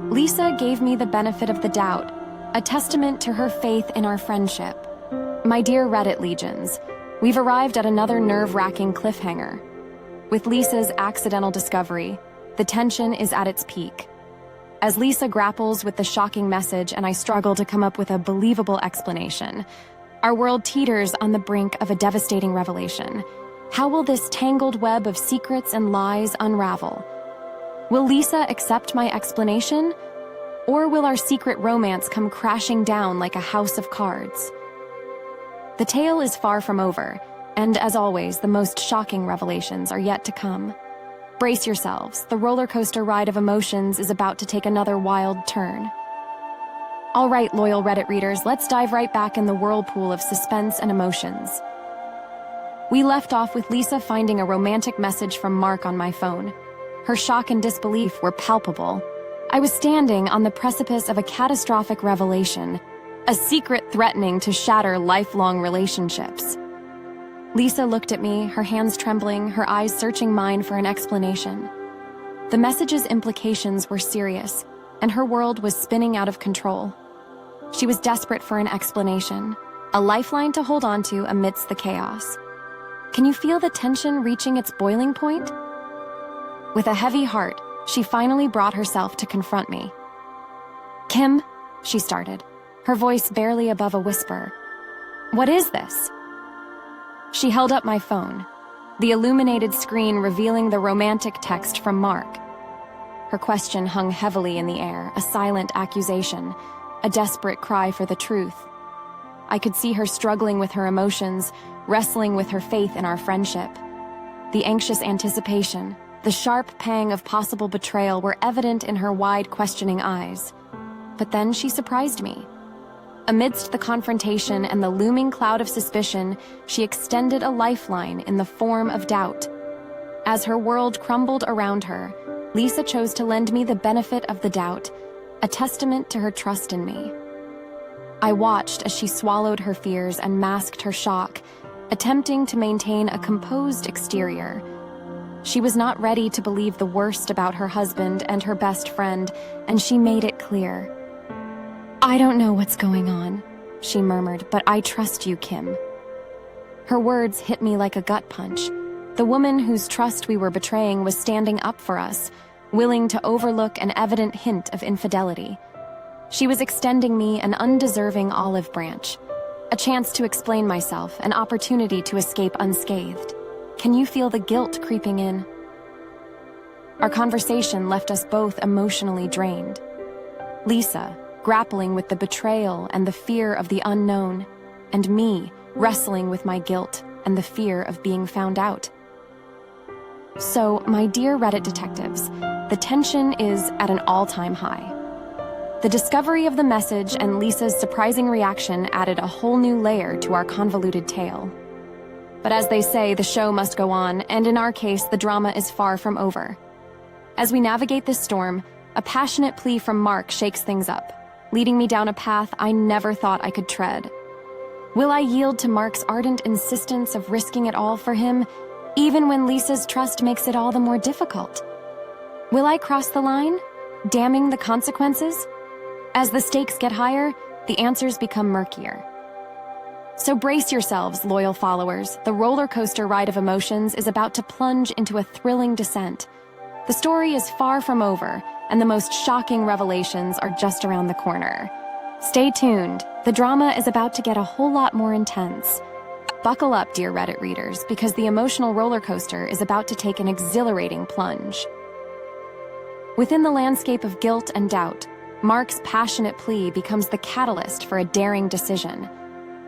Lisa gave me the benefit of the doubt, a testament to her faith in our friendship. My dear Reddit legions, we've arrived at another nerve-wracking cliffhanger. With Lisa's accidental discovery, the tension is at its peak. As Lisa grapples with the shocking message and I struggle to come up with a believable explanation, our world teeters on the brink of a devastating revelation. How will this tangled web of secrets and lies unravel? Will Lisa accept my explanation? Or will our secret romance come crashing down like a house of cards? The tale is far from over, and as always, the most shocking revelations are yet to come. Brace yourselves, the roller coaster ride of emotions is about to take another wild turn. All right, loyal Reddit readers, let's dive right back in the whirlpool of suspense and emotions. We left off with Lisa finding a romantic message from Mark on my phone. Her shock and disbelief were palpable. I was standing on the precipice of a catastrophic revelation, a secret threatening to shatter lifelong relationships. Lisa looked at me, her hands trembling, her eyes searching mine for an explanation. The message's implications were serious, and her world was spinning out of control. She was desperate for an explanation, a lifeline to hold on to amidst the chaos. Can you feel the tension reaching its boiling point? With a heavy heart, she finally brought herself to confront me. "Kim," she started, her voice barely above a whisper. "What is this?" She held up my phone, the illuminated screen revealing the romantic text from Mark. Her question hung heavily in the air, a silent accusation, a desperate cry for the truth. I could see her struggling with her emotions, wrestling with her faith in our friendship. The anxious anticipation, the sharp pang of possible betrayal were evident in her wide, questioning eyes. But then she surprised me. Amidst the confrontation and the looming cloud of suspicion, she extended a lifeline in the form of doubt. As her world crumbled around her, Lisa chose to lend me the benefit of the doubt, a testament to her trust in me. I watched as she swallowed her fears and masked her shock, attempting to maintain a composed exterior. She was not ready to believe the worst about her husband and her best friend, and she made it clear. "I don't know what's going on," she murmured, "but I trust you, Kim." Her words hit me like a gut punch. The woman whose trust we were betraying was standing up for us, willing to overlook an evident hint of infidelity. She was extending me an undeserving olive branch, a chance to explain myself, an opportunity to escape unscathed. Can you feel the guilt creeping in? Our conversation left us both emotionally drained. Lisa, grappling with the betrayal and the fear of the unknown, and me, wrestling with my guilt and the fear of being found out. So, my dear Reddit detectives, the tension is at an all-time high. The discovery of the message and Lisa's surprising reaction added a whole new layer to our convoluted tale. But as they say, the show must go on, and in our case, the drama is far from over. As we navigate this storm, a passionate plea from Mark shakes things up, leading me down a path I never thought I could tread. Will I yield to Mark's ardent insistence of risking it all for him, even when Lisa's trust makes it all the more difficult? Will I cross the line, damning the consequences? As the stakes get higher, the answers become murkier. So brace yourselves, loyal followers. The roller coaster ride of emotions is about to plunge into a thrilling descent. The story is far from over, and the most shocking revelations are just around the corner. Stay tuned. The drama is about to get a whole lot more intense. Buckle up, dear Reddit readers, because the emotional roller coaster is about to take an exhilarating plunge. Within the landscape of guilt and doubt, Mark's passionate plea becomes the catalyst for a daring decision.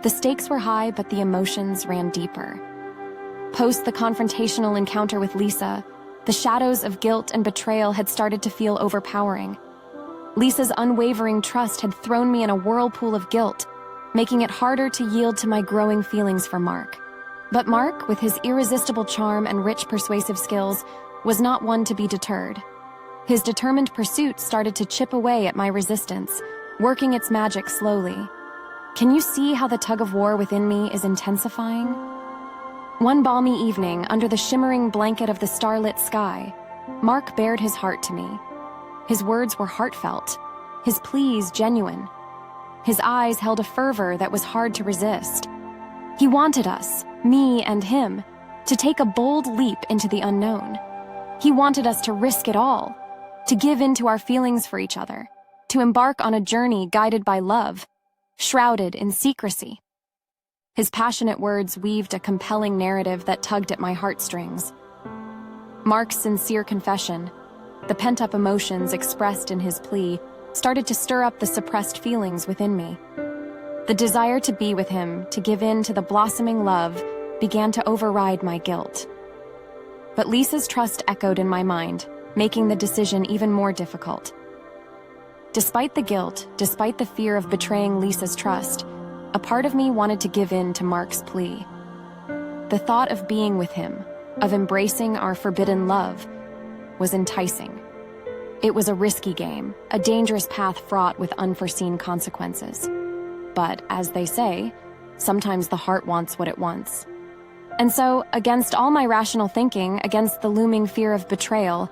The stakes were high, but the emotions ran deeper. Post the confrontational encounter with Lisa, the shadows of guilt and betrayal had started to feel overpowering. Lisa's unwavering trust had thrown me in a whirlpool of guilt, making it harder to yield to my growing feelings for Mark. But Mark, with his irresistible charm and rich persuasive skills, was not one to be deterred. His determined pursuit started to chip away at my resistance, working its magic slowly. Can you see how the tug-of-war within me is intensifying? One balmy evening, under the shimmering blanket of the starlit sky, Mark bared his heart to me. His words were heartfelt, his pleas genuine. His eyes held a fervor that was hard to resist. He wanted us, me and him, to take a bold leap into the unknown. He wanted us to risk it all, to give in to our feelings for each other, to embark on a journey guided by love, shrouded in secrecy. His passionate words weaved a compelling narrative that tugged at my heartstrings. Mark's sincere confession, the pent-up emotions expressed in his plea, started to stir up the suppressed feelings within me. The desire to be with him, to give in to the blossoming love, began to override my guilt. But Lisa's trust echoed in my mind, making the decision even more difficult. Despite the guilt, despite the fear of betraying Lisa's trust, a part of me wanted to give in to Mark's plea. The thought of being with him, of embracing our forbidden love, was enticing. It was a risky game, a dangerous path fraught with unforeseen consequences. But, as they say, sometimes the heart wants what it wants. And so, against all my rational thinking, against the looming fear of betrayal,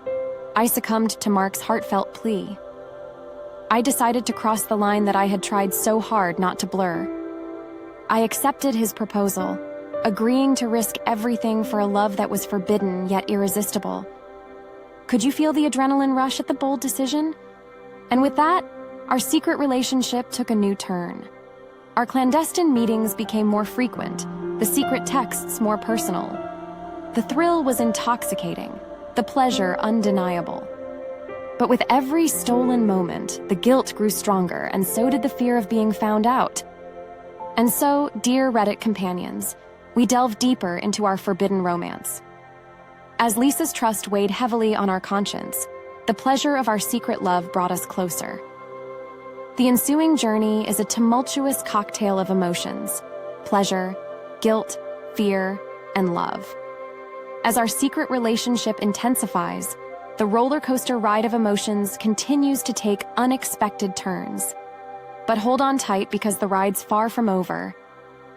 I succumbed to Mark's heartfelt plea. I decided to cross the line that I had tried so hard not to blur. I accepted his proposal, agreeing to risk everything for a love that was forbidden yet irresistible. Could you feel the adrenaline rush at the bold decision? And with that, our secret relationship took a new turn. Our clandestine meetings became more frequent, the secret texts more personal. The thrill was intoxicating, the pleasure undeniable. But with every stolen moment, the guilt grew stronger, and so did the fear of being found out. And so, dear Reddit companions, we delved deeper into our forbidden romance. As Lisa's trust weighed heavily on our conscience, the pleasure of our secret love brought us closer. The ensuing journey is a tumultuous cocktail of emotions: pleasure, guilt, fear, and love. As our secret relationship intensifies, the roller coaster ride of emotions continues to take unexpected turns. But hold on tight, because the ride's far from over.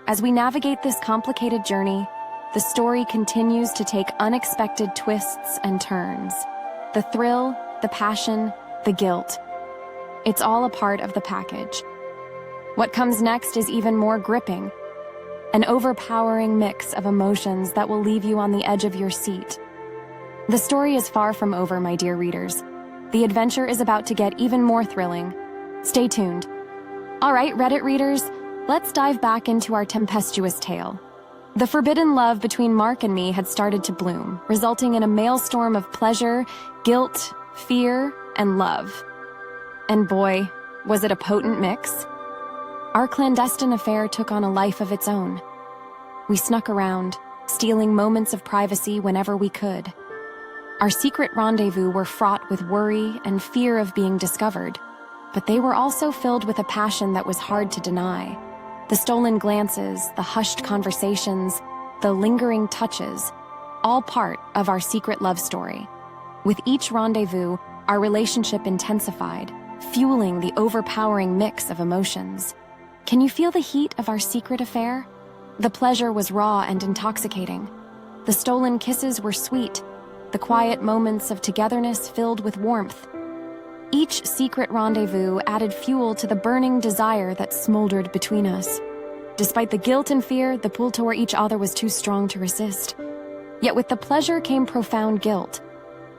As we navigate this complicated journey, the story continues to take unexpected twists and turns. The thrill, the passion, the guilt. It's all a part of the package. What comes next is even more gripping, an overpowering mix of emotions that will leave you on the edge of your seat. The story is far from over, my dear readers. The adventure is about to get even more thrilling. Stay tuned. All right, Reddit readers, let's dive back into our tempestuous tale. The forbidden love between Mark and me had started to bloom, resulting in a maelstrom of pleasure, guilt, fear, and love. And boy, was it a potent mix. Our clandestine affair took on a life of its own. We snuck around, stealing moments of privacy whenever we could. Our secret rendezvous were fraught with worry and fear of being discovered, but they were also filled with a passion that was hard to deny. The stolen glances, the hushed conversations, the lingering touches, all part of our secret love story. With each rendezvous, our relationship intensified, fueling the overpowering mix of emotions. Can you feel the heat of our secret affair? The pleasure was raw and intoxicating. The stolen kisses were sweet, the quiet moments of togetherness filled with warmth. Each secret rendezvous added fuel to the burning desire that smoldered between us. Despite the guilt and fear, the pull toward each other was too strong to resist. Yet with the pleasure came profound guilt.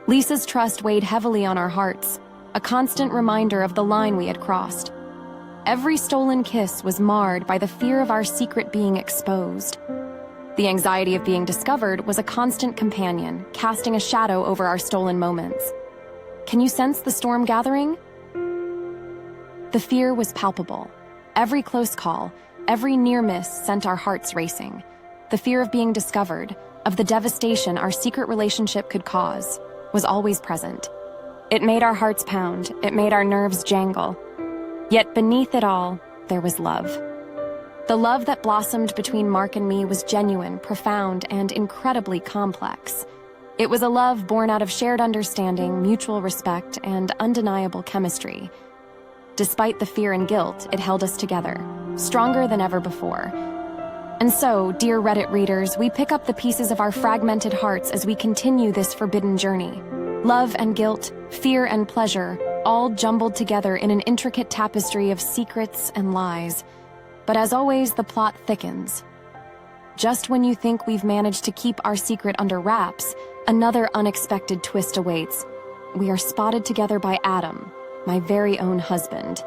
Lisa's trust weighed heavily on our hearts, a constant reminder of the line we had crossed. Every stolen kiss was marred by the fear of our secret being exposed. The anxiety of being discovered was a constant companion, casting a shadow over our stolen moments. Can you sense the storm gathering? The fear was palpable. Every close call, every near miss sent our hearts racing. The fear of being discovered, of the devastation our secret relationship could cause, was always present. It made our hearts pound, it made our nerves jangle. Yet beneath it all, there was love. The love that blossomed between Mark and me was genuine, profound, and incredibly complex. It was a love born out of shared understanding, mutual respect, and undeniable chemistry. Despite the fear and guilt, it held us together, stronger than ever before. And so, dear Reddit readers, we pick up the pieces of our fragmented hearts as we continue this forbidden journey. Love and guilt, fear and pleasure, all jumbled together in an intricate tapestry of secrets and lies. But as always, the plot thickens. Just when you think we've managed to keep our secret under wraps, another unexpected twist awaits. We are spotted together by Adam, my very own husband.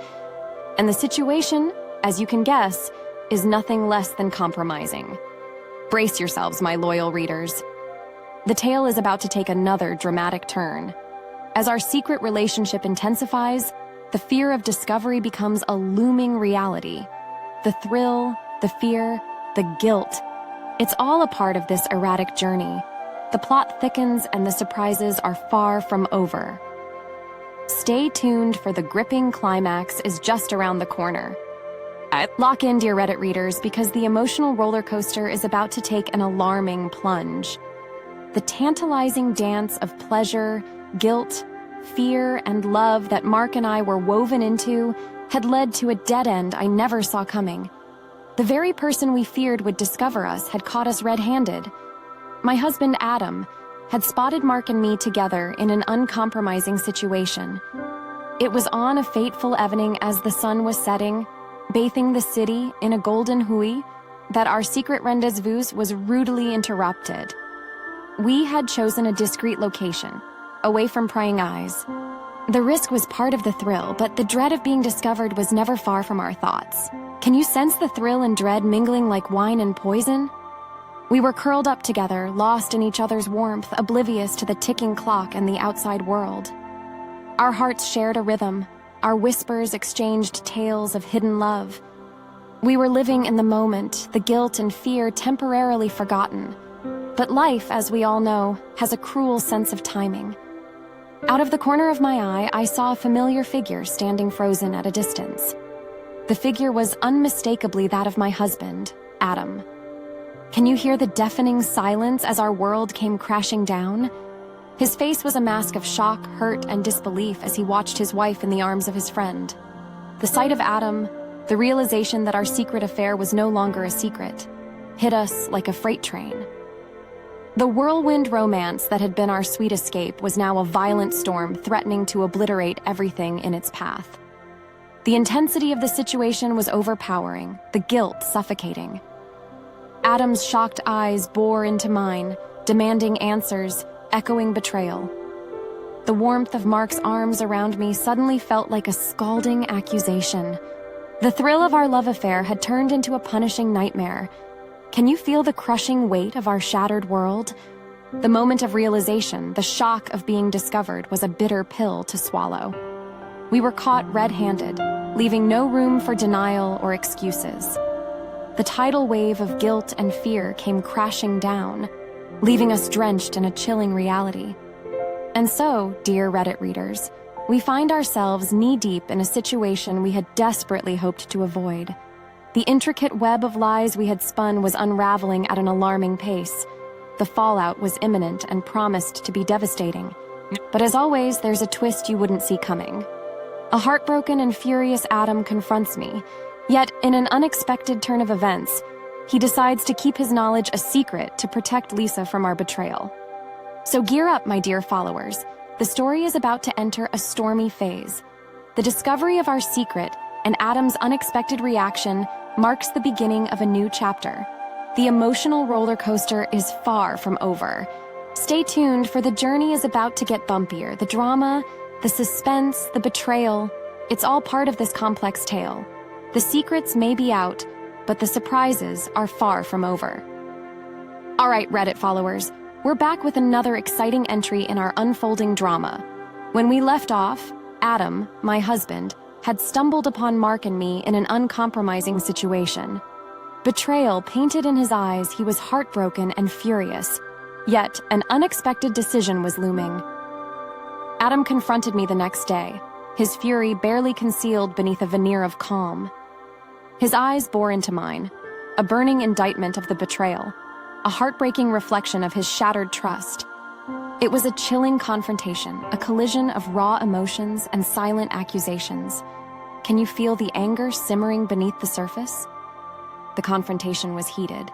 And the situation, as you can guess, is nothing less than compromising. Brace yourselves, my loyal readers. The tale is about to take another dramatic turn. As our secret relationship intensifies, the fear of discovery becomes a looming reality. The thrill, the fear, the guilt. It's all a part of this erratic journey. The plot thickens and the surprises are far from over. Stay tuned for the gripping climax is just around the corner. Lock in, dear Reddit readers, because the emotional roller coaster is about to take an alarming plunge. The tantalizing dance of pleasure, guilt, fear, and love that Mark and I were woven into had led to a dead end I never saw coming. The very person we feared would discover us had caught us red-handed. My husband, Adam, had spotted Mark and me together in an uncompromising situation. It was on a fateful evening as the sun was setting, bathing the city in a golden hui, that our secret rendezvous was rudely interrupted. We had chosen a discreet location, away from prying eyes. The risk was part of the thrill, but the dread of being discovered was never far from our thoughts. Can you sense the thrill and dread mingling like wine and poison? We were curled up together, lost in each other's warmth, oblivious to the ticking clock and the outside world. Our hearts shared a rhythm. Our whispers exchanged tales of hidden love. We were living in the moment, the guilt and fear temporarily forgotten. But life, as we all know, has a cruel sense of timing. Out of the corner of my eye, I saw a familiar figure standing frozen at a distance. The figure was unmistakably that of my husband, Adam. Can you hear the deafening silence as our world came crashing down? His face was a mask of shock, hurt, and disbelief as he watched his wife in the arms of his friend. The sight of Adam, the realization that our secret affair was no longer a secret, hit us like a freight train. The whirlwind romance that had been our sweet escape was now a violent storm threatening to obliterate everything in its path. The intensity of the situation was overpowering, the guilt suffocating. Adam's shocked eyes bore into mine, demanding answers, echoing betrayal. The warmth of Mark's arms around me suddenly felt like a scalding accusation. The thrill of our love affair had turned into a punishing nightmare. Can you feel the crushing weight of our shattered world? The moment of realization, the shock of being discovered, was a bitter pill to swallow. We were caught red-handed, leaving no room for denial or excuses. The tidal wave of guilt and fear came crashing down, leaving us drenched in a chilling reality. And so, dear Reddit readers, we find ourselves knee-deep in a situation we had desperately hoped to avoid. The intricate web of lies we had spun was unraveling at an alarming pace. The fallout was imminent and promised to be devastating. But as always, there's a twist you wouldn't see coming. A heartbroken and furious Adam confronts me, yet in an unexpected turn of events, he decides to keep his knowledge a secret to protect Lisa from our betrayal. So gear up, my dear followers. The story is about to enter a stormy phase. The discovery of our secret and Adam's unexpected reaction marks the beginning of a new chapter. The emotional roller coaster is far from over. Stay tuned, for the journey is about to get bumpier. The drama, the suspense, the betrayal, it's all part of this complex tale. The secrets may be out, but the surprises are far from over. All right, Reddit followers, we're back with another exciting entry in our unfolding drama. When we left off, Adam, my husband, had stumbled upon Mark and me in an uncompromising situation. Betrayal painted in his eyes, he was heartbroken and furious. Yet, an unexpected decision was looming. Adam confronted me the next day, his fury barely concealed beneath a veneer of calm. His eyes bore into mine, a burning indictment of the betrayal, a heartbreaking reflection of his shattered trust. It was a chilling confrontation, a collision of raw emotions and silent accusations. Can you feel the anger simmering beneath the surface? The confrontation was heated,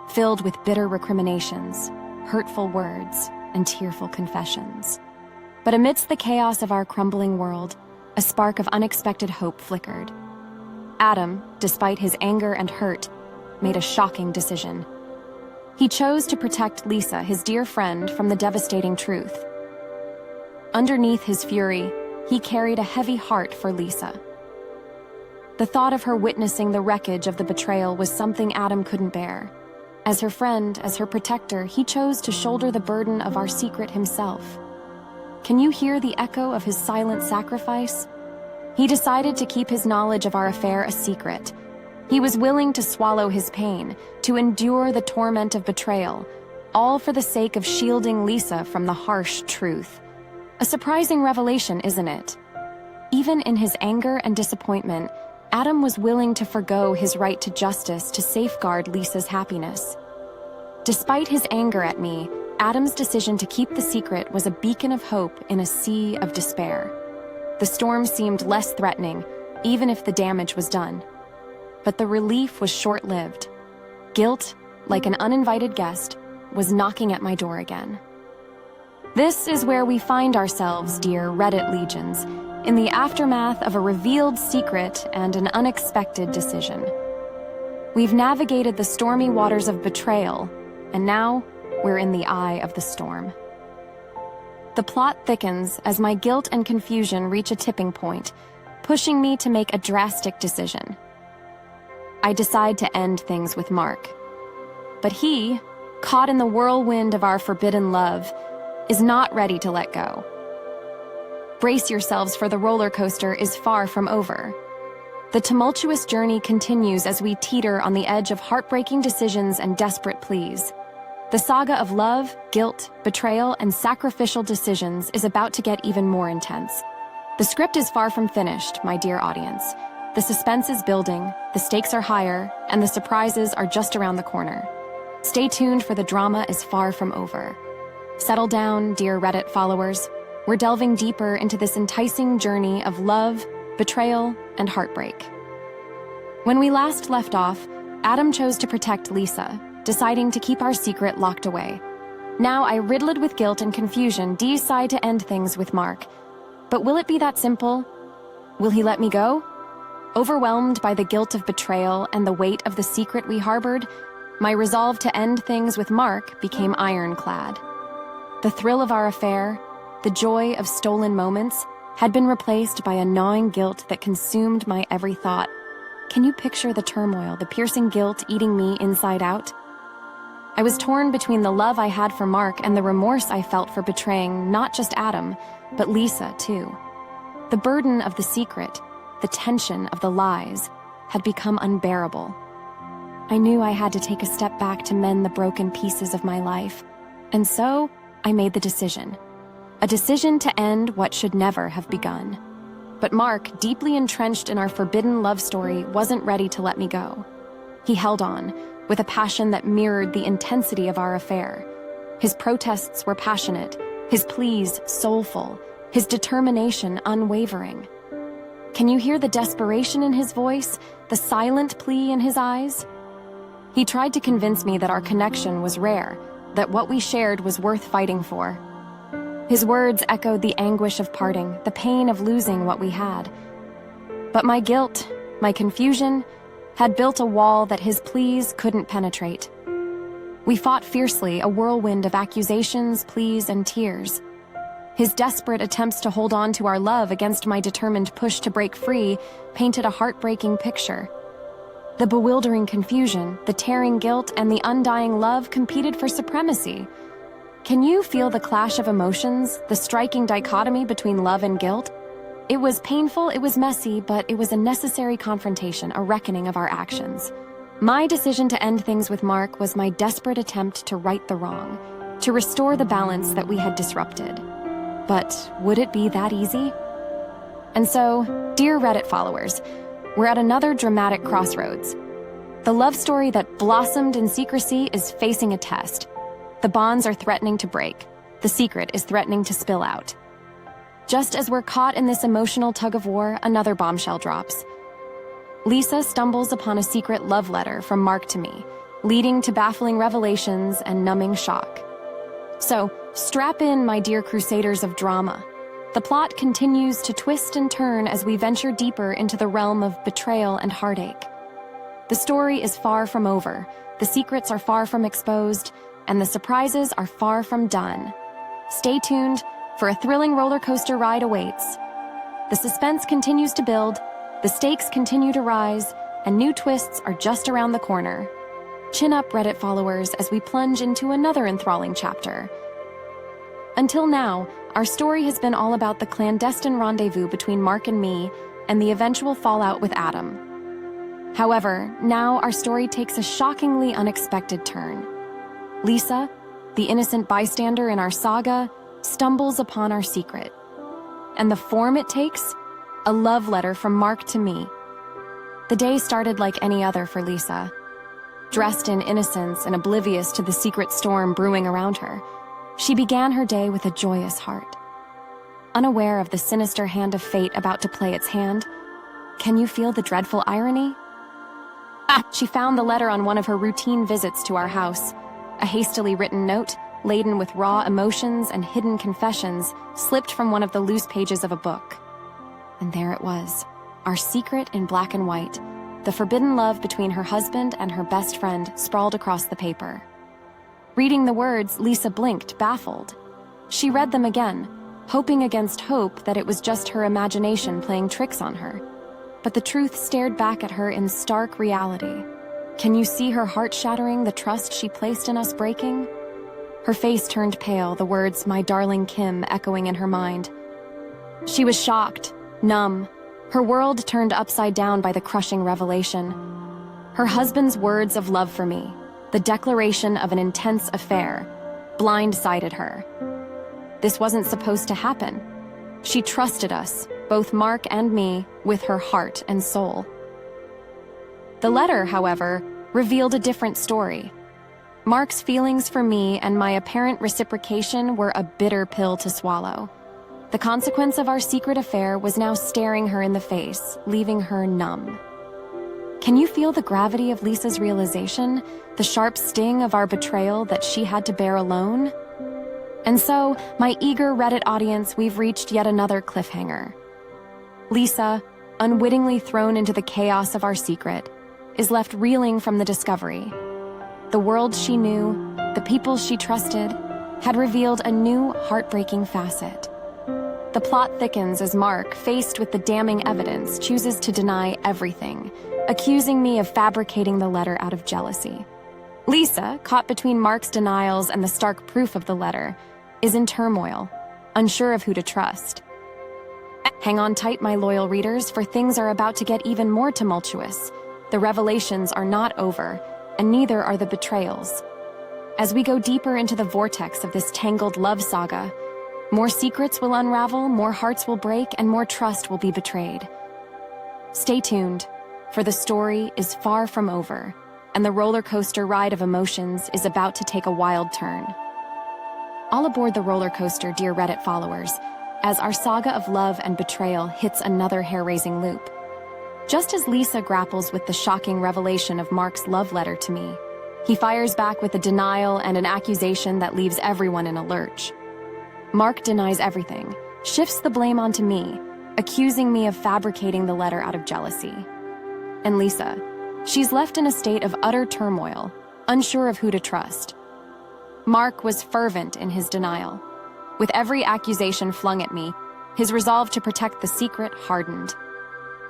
filled with bitter recriminations, hurtful words, and tearful confessions. But amidst the chaos of our crumbling world, a spark of unexpected hope flickered. Adam, despite his anger and hurt, made a shocking decision. He chose to protect Lisa, his dear friend, from the devastating truth. Underneath his fury, he carried a heavy heart for Lisa. The thought of her witnessing the wreckage of the betrayal was something Adam couldn't bear. As her friend, as her protector, he chose to shoulder the burden of our secret himself. Can you hear the echo of his silent sacrifice? He decided to keep his knowledge of our affair a secret. He was willing to swallow his pain, to endure the torment of betrayal, all for the sake of shielding Lisa from the harsh truth. A surprising revelation, isn't it? Even in his anger and disappointment, Adam was willing to forgo his right to justice to safeguard Lisa's happiness. Despite his anger at me, Adam's decision to keep the secret was a beacon of hope in a sea of despair. The storm seemed less threatening, even if the damage was done. But the relief was short-lived. Guilt, like an uninvited guest, was knocking at my door again. This is where we find ourselves, dear Reddit legions, in the aftermath of a revealed secret and an unexpected decision. We've navigated the stormy waters of betrayal, and now we're in the eye of the storm. The plot thickens as my guilt and confusion reach a tipping point, pushing me to make a drastic decision. I decide to end things with Mark. But he, caught in the whirlwind of our forbidden love, is not ready to let go. Brace yourselves, for the roller coaster is far from over. The tumultuous journey continues as we teeter on the edge of heartbreaking decisions and desperate pleas. The saga of love, guilt, betrayal, and sacrificial decisions is about to get even more intense. The script is far from finished, my dear audience. The suspense is building, the stakes are higher, and the surprises are just around the corner. Stay tuned, for the drama is far from over. Settle down, dear Reddit followers. We're delving deeper into this enticing journey of love, betrayal, and heartbreak. When we last left off, Adam chose to protect Lisa, deciding to keep our secret locked away. Now I, riddled with guilt and confusion, decide to end things with Mark. But will it be that simple? Will he let me go? Overwhelmed by the guilt of betrayal and the weight of the secret we harbored, my resolve to end things with Mark became ironclad. The thrill of our affair, the joy of stolen moments, had been replaced by a gnawing guilt that consumed my every thought. Can you picture the turmoil, the piercing guilt eating me inside out? I was torn between the love I had for Mark and the remorse I felt for betraying not just Adam, but Lisa too. The burden of the secret, the tension of the lies, had become unbearable. I knew I had to take a step back to mend the broken pieces of my life, and so I made the decision. A decision to end what should never have begun. But Mark, deeply entrenched in our forbidden love story, wasn't ready to let me go. He held on, with a passion that mirrored the intensity of our affair. His protests were passionate, his pleas soulful, his determination unwavering. Can you hear the desperation in his voice, the silent plea in his eyes? He tried to convince me that our connection was rare, that what we shared was worth fighting for. His words echoed the anguish of parting, the pain of losing what we had. But my guilt, my confusion, had built a wall that his pleas couldn't penetrate. We fought fiercely, a whirlwind of accusations, pleas, and tears. His desperate attempts to hold on to our love against my determined push to break free painted a heartbreaking picture. The bewildering confusion, the tearing guilt, and the undying love competed for supremacy. Can you feel the clash of emotions, the striking dichotomy between love and guilt? It was painful, it was messy, but it was a necessary confrontation, a reckoning of our actions. My decision to end things with Mark was my desperate attempt to right the wrong, to restore the balance that we had disrupted. But would it be that easy? And so, dear Reddit followers, we're at another dramatic crossroads. The love story that blossomed in secrecy is facing a test. The bonds are threatening to break. The secret is threatening to spill out. Just as we're caught in this emotional tug-of-war, another bombshell drops. Lisa stumbles upon a secret love letter from Mark to me, leading to baffling revelations and numbing shock. So, strap in, my dear crusaders of drama. The plot continues to twist and turn as we venture deeper into the realm of betrayal and heartache. The story is far from over, the secrets are far from exposed, and the surprises are far from done. Stay tuned, for a thrilling roller coaster ride awaits. The suspense continues to build, the stakes continue to rise, and new twists are just around the corner. Chin up, Reddit followers, as we plunge into another enthralling chapter. Until now, our story has been all about the clandestine rendezvous between Mark and me and the eventual fallout with Adam. However, now our story takes a shockingly unexpected turn. Lisa, the innocent bystander in our saga, stumbles upon our secret. And the form it takes? A love letter from Mark to me. The day started like any other for Lisa. Dressed in innocence and oblivious to the secret storm brewing around her, she began her day with a joyous heart. Unaware of the sinister hand of fate about to play its hand, can you feel the dreadful irony? She found the letter on one of her routine visits to our house, a hastily written note, laden with raw emotions and hidden confessions, slipped from one of the loose pages of a book. And there it was, our secret in black and white, the forbidden love between her husband and her best friend sprawled across the paper. Reading the words, Lisa blinked, baffled. She read them again, hoping against hope that it was just her imagination playing tricks on her. But the truth stared back at her in stark reality. Can you see her heart shattering, the trust she placed in us breaking? Her face turned pale, the words, "My darling Kim," echoing in her mind. She was shocked, numb, her world turned upside down by the crushing revelation. Her husband's words of love for me, the declaration of an intense affair, blindsided her. This wasn't supposed to happen. She trusted us, both Mark and me, with her heart and soul. The letter, however, revealed a different story. Mark's feelings for me and my apparent reciprocation were a bitter pill to swallow. The consequence of our secret affair was now staring her in the face, leaving her numb. Can you feel the gravity of Lisa's realization, the sharp sting of our betrayal that she had to bear alone? And so, my eager Reddit audience, we've reached yet another cliffhanger. Lisa, unwittingly thrown into the chaos of our secret, is left reeling from the discovery. The world she knew, the people she trusted, had revealed a new, heartbreaking facet. The plot thickens as Mark, faced with the damning evidence, chooses to deny everything, accusing me of fabricating the letter out of jealousy. Lisa, caught between Mark's denials and the stark proof of the letter, is in turmoil, unsure of who to trust. Hang on tight, my loyal readers, for things are about to get even more tumultuous. The revelations are not over, and neither are the betrayals. As we go deeper into the vortex of this tangled love saga, more secrets will unravel, more hearts will break, and more trust will be betrayed. Stay tuned, for the story is far from over, and the roller coaster ride of emotions is about to take a wild turn. All aboard the roller coaster, dear Reddit followers, as our saga of love and betrayal hits another hair-raising loop. Just as Lisa grapples with the shocking revelation of Mark's love letter to me, he fires back with a denial and an accusation that leaves everyone in a lurch. Mark denies everything, shifts the blame onto me, accusing me of fabricating the letter out of jealousy. And Lisa, she's left in a state of utter turmoil, unsure of who to trust. Mark was fervent in his denial. With every accusation flung at me, his resolve to protect the secret hardened.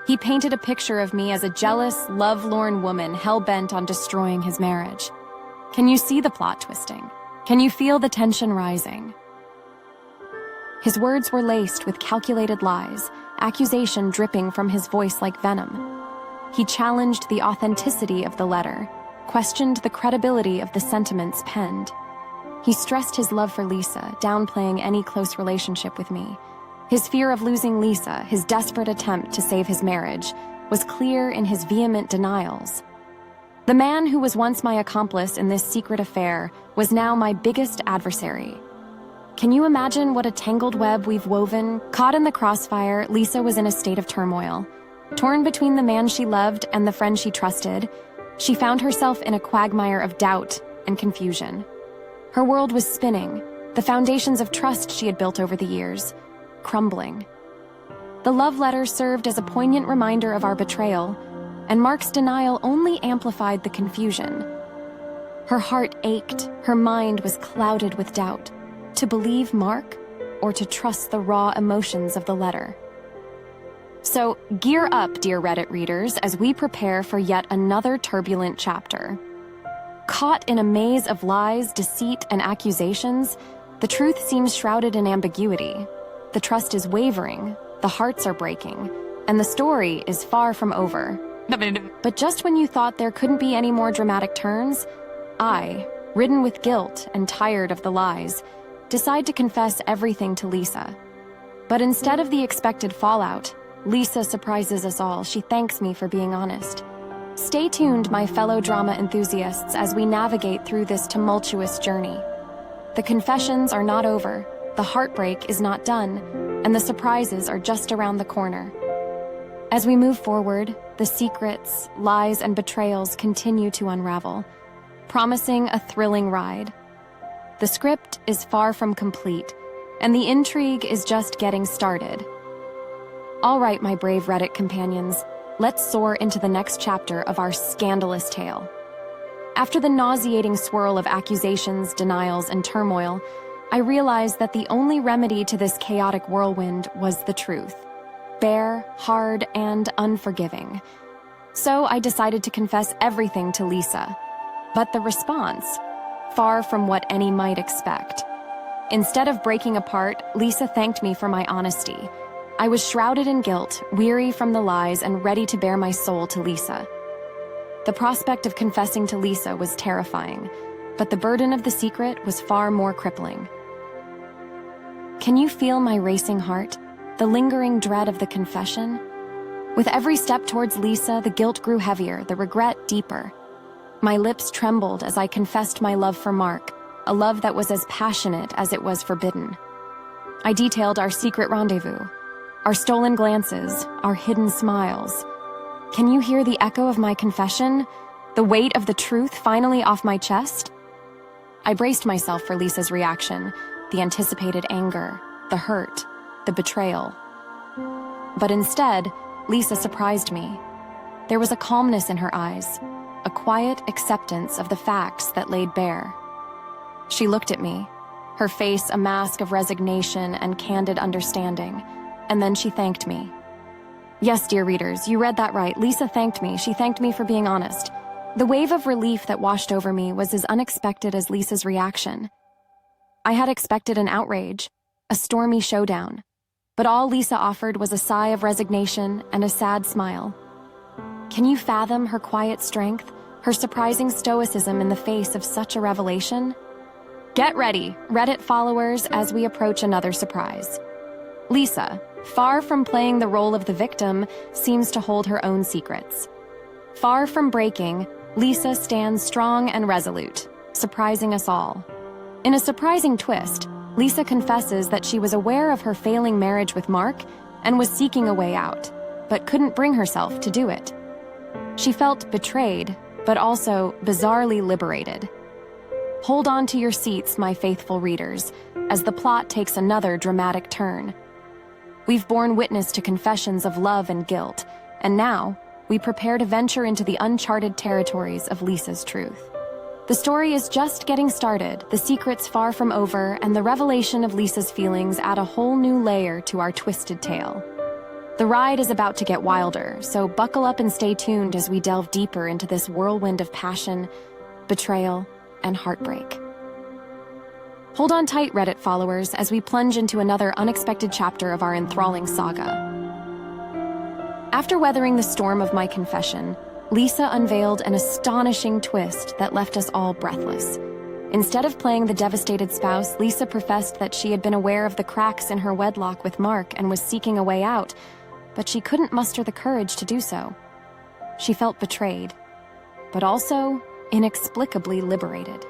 He painted a picture of me as a jealous, love-lorn woman hell-bent on destroying his marriage. Can you see the plot twisting? Can you feel the tension rising? His words were laced with calculated lies, accusation dripping from his voice like venom. He challenged the authenticity of the letter, questioned the credibility of the sentiments penned. He stressed his love for Lisa, downplaying any close relationship with me. His fear of losing Lisa, his desperate attempt to save his marriage, was clear in his vehement denials. The man who was once my accomplice in this secret affair was now my biggest adversary. Can you imagine what a tangled web we've woven? Caught in the crossfire, Lisa was in a state of turmoil. Torn between the man she loved and the friend she trusted, she found herself in a quagmire of doubt and confusion. Her world was spinning, the foundations of trust she had built over the years, crumbling. The love letter served as a poignant reminder of our betrayal, and Mark's denial only amplified the confusion. Her heart ached, her mind was clouded with doubt. To believe Mark, or to trust the raw emotions of the letter? So, gear up, dear Reddit readers, as we prepare for yet another turbulent chapter. Caught in a maze of lies, deceit, and accusations, the truth seems shrouded in ambiguity. The trust is wavering, the hearts are breaking, and the story is far from over. But just when you thought there couldn't be any more dramatic turns, I, ridden with guilt and tired of the lies, decide to confess everything to Lisa. But instead of the expected fallout, Lisa surprises us all. She thanks me for being honest. Stay tuned, my fellow drama enthusiasts, as we navigate through this tumultuous journey. The confessions are not over, the heartbreak is not done, and the surprises are just around the corner. As we move forward, the secrets, lies, and betrayals continue to unravel, promising a thrilling ride. The script is far from complete, and the intrigue is just getting started. All right, my brave Reddit companions, let's soar into the next chapter of our scandalous tale. After the nauseating swirl of accusations, denials, and turmoil, I realized that the only remedy to this chaotic whirlwind was the truth. Bare, hard, and unforgiving. So I decided to confess everything to Lisa. But the response, far from what any might expect. Instead of breaking apart, Lisa thanked me for my honesty. I was shrouded in guilt, weary from the lies, and ready to bare my soul to Lisa. The prospect of confessing to Lisa was terrifying, but the burden of the secret was far more crippling. Can you feel my racing heart, the lingering dread of the confession? With every step towards Lisa, the guilt grew heavier, the regret deeper. My lips trembled as I confessed my love for Mark, a love that was as passionate as it was forbidden. I detailed our secret rendezvous, our stolen glances, our hidden smiles. Can you hear the echo of my confession? The weight of the truth finally off my chest? I braced myself for Lisa's reaction, the anticipated anger, the hurt, the betrayal. But instead, Lisa surprised me. There was a calmness in her eyes, a quiet acceptance of the facts that laid bare. She looked at me, her face a mask of resignation and candid understanding, and then she thanked me. Yes, dear readers, you read that right. Lisa thanked me. She thanked me for being honest. The wave of relief that washed over me was as unexpected as Lisa's reaction. I had expected an outrage, a stormy showdown, but all Lisa offered was a sigh of resignation and a sad smile. Can you fathom her quiet strength, her surprising stoicism in the face of such a revelation? Get ready, Reddit followers, as we approach another surprise. Lisa, far from playing the role of the victim, seems to hold her own secrets. Far from breaking, Lisa stands strong and resolute, surprising us all. In a surprising twist, Lisa confesses that she was aware of her failing marriage with Mark and was seeking a way out, but couldn't bring herself to do it. She felt betrayed, but also bizarrely liberated. Hold on to your seats, my faithful readers, as the plot takes another dramatic turn. We've borne witness to confessions of love and guilt, and now we prepare to venture into the uncharted territories of Lisa's truth. The story is just getting started, the secret's far from over, and the revelation of Lisa's feelings add a whole new layer to our twisted tale. The ride is about to get wilder, so buckle up and stay tuned as we delve deeper into this whirlwind of passion, betrayal, and heartbreak. Hold on tight, Reddit followers, as we plunge into another unexpected chapter of our enthralling saga. After weathering the storm of my confession, Lisa unveiled an astonishing twist that left us all breathless. Instead of playing the devastated spouse, Lisa professed that she had been aware of the cracks in her wedlock with Mark and was seeking a way out, but she couldn't muster the courage to do so. She felt betrayed, but also inexplicably liberated.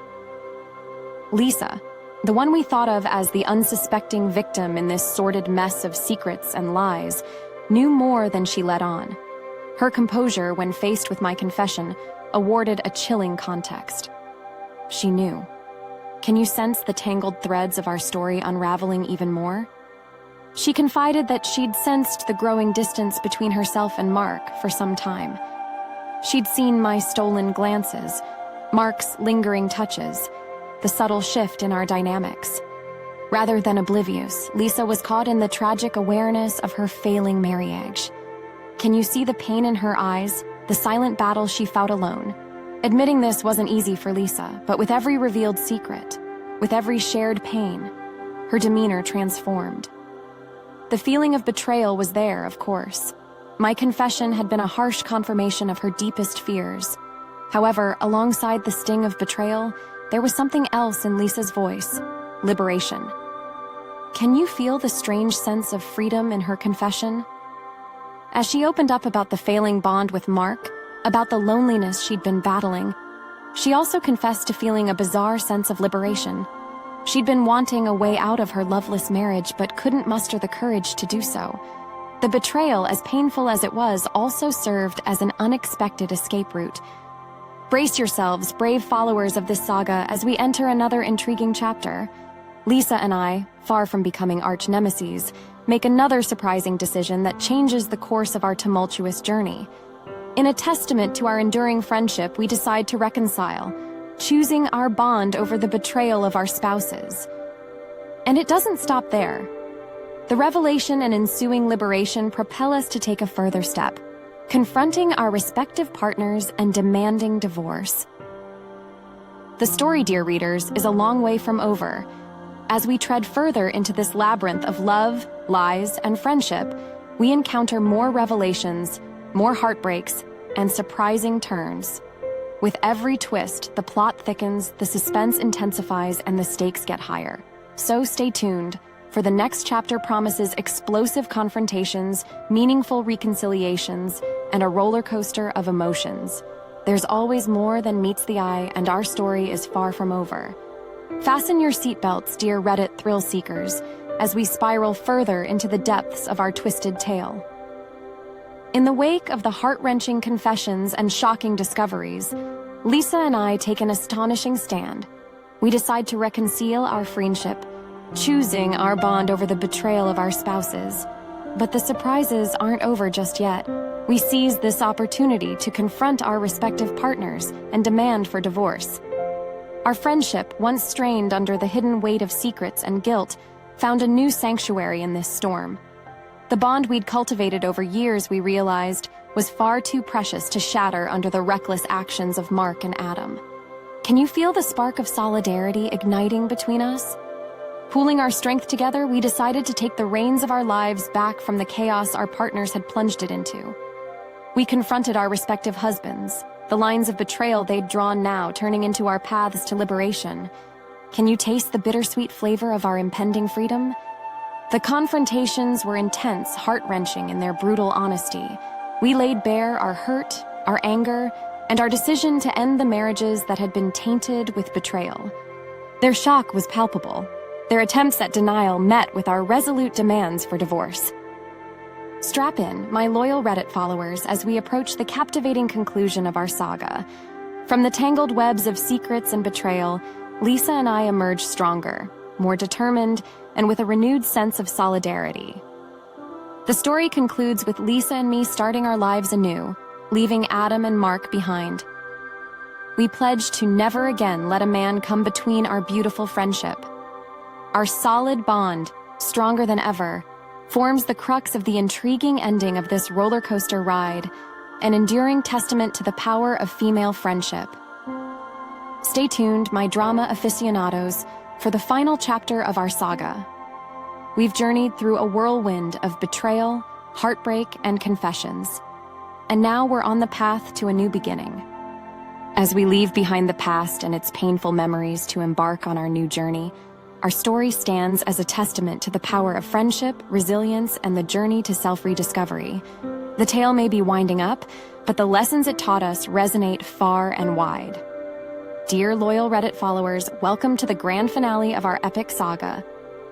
Lisa, the one we thought of as the unsuspecting victim in this sordid mess of secrets and lies, knew more than she let on. Her composure, when faced with my confession, awarded a chilling context. She knew. Can you sense the tangled threads of our story unraveling even more? She confided that she'd sensed the growing distance between herself and Mark for some time. She'd seen my stolen glances, Mark's lingering touches, the subtle shift in our dynamics. Rather than oblivious, Lisa was caught in the tragic awareness of her failing marriage. Can you see the pain in her eyes, the silent battle she fought alone? Admitting this wasn't easy for Lisa, but with every revealed secret, with every shared pain, her demeanor transformed. The feeling of betrayal was there, of course. My confession had been a harsh confirmation of her deepest fears. However, alongside the sting of betrayal, there was something else in Lisa's voice: liberation. Can you feel the strange sense of freedom in her confession? As she opened up about the failing bond with Mark, about the loneliness she'd been battling, she also confessed to feeling a bizarre sense of liberation. She'd been wanting a way out of her loveless marriage but couldn't muster the courage to do so. The betrayal, as painful as it was, also served as an unexpected escape route. Brace yourselves, brave followers of this saga, as we enter another intriguing chapter. Lisa and I, far from becoming arch-nemeses, make another surprising decision that changes the course of our tumultuous journey. In a testament to our enduring friendship, we decide to reconcile, choosing our bond over the betrayal of our spouses. And it doesn't stop there. The revelation and ensuing liberation propel us to take a further step, confronting our respective partners and demanding divorce. The story, dear readers, is a long way from over. As we tread further into this labyrinth of love, lies, and friendship, we encounter more revelations, more heartbreaks, and surprising turns. With every twist, the plot thickens, the suspense intensifies, and the stakes get higher. So stay tuned, for the next chapter promises explosive confrontations, meaningful reconciliations, and a roller coaster of emotions. There's always more than meets the eye, and our story is far from over. Fasten your seatbelts, dear Reddit thrill seekers, as we spiral further into the depths of our twisted tale. In the wake of the heart-wrenching confessions and shocking discoveries, Lisa and I take an astonishing stand. We decide to reconcile our friendship, choosing our bond over the betrayal of our spouses. But the surprises aren't over just yet. We seize this opportunity to confront our respective partners and demand for divorce. Our friendship, once strained under the hidden weight of secrets and guilt, found a new sanctuary in this storm. The bond we'd cultivated over years, we realized, was far too precious to shatter under the reckless actions of Mark and Adam. Can you feel the spark of solidarity igniting between us? Pooling our strength together, we decided to take the reins of our lives back from the chaos our partners had plunged it into. We confronted our respective husbands, the lines of betrayal they'd drawn now turning into our paths to liberation. Can you taste the bittersweet flavor of our impending freedom? The confrontations were intense, heart-wrenching in their brutal honesty. We laid bare our hurt, our anger, and our decision to end the marriages that had been tainted with betrayal. Their shock was palpable. Their attempts at denial met with our resolute demands for divorce. Strap in, my loyal Reddit followers, as we approach the captivating conclusion of our saga. From the tangled webs of secrets and betrayal, Lisa and I emerge stronger, more determined, and with a renewed sense of solidarity. The story concludes with Lisa and me starting our lives anew, leaving Adam and Mark behind. We pledge to never again let a man come between our beautiful friendship. Our solid bond, stronger than ever, forms the crux of the intriguing ending of this roller coaster ride, an enduring testament to the power of female friendship. Stay tuned, my drama aficionados, for the final chapter of our saga. We've journeyed through a whirlwind of betrayal, heartbreak, and confessions. And now we're on the path to a new beginning. As we leave behind the past and its painful memories to embark on our new journey, our story stands as a testament to the power of friendship, resilience, and the journey to self-rediscovery. The tale may be winding up, but the lessons it taught us resonate far and wide. Dear loyal Reddit followers, welcome to the grand finale of our epic saga.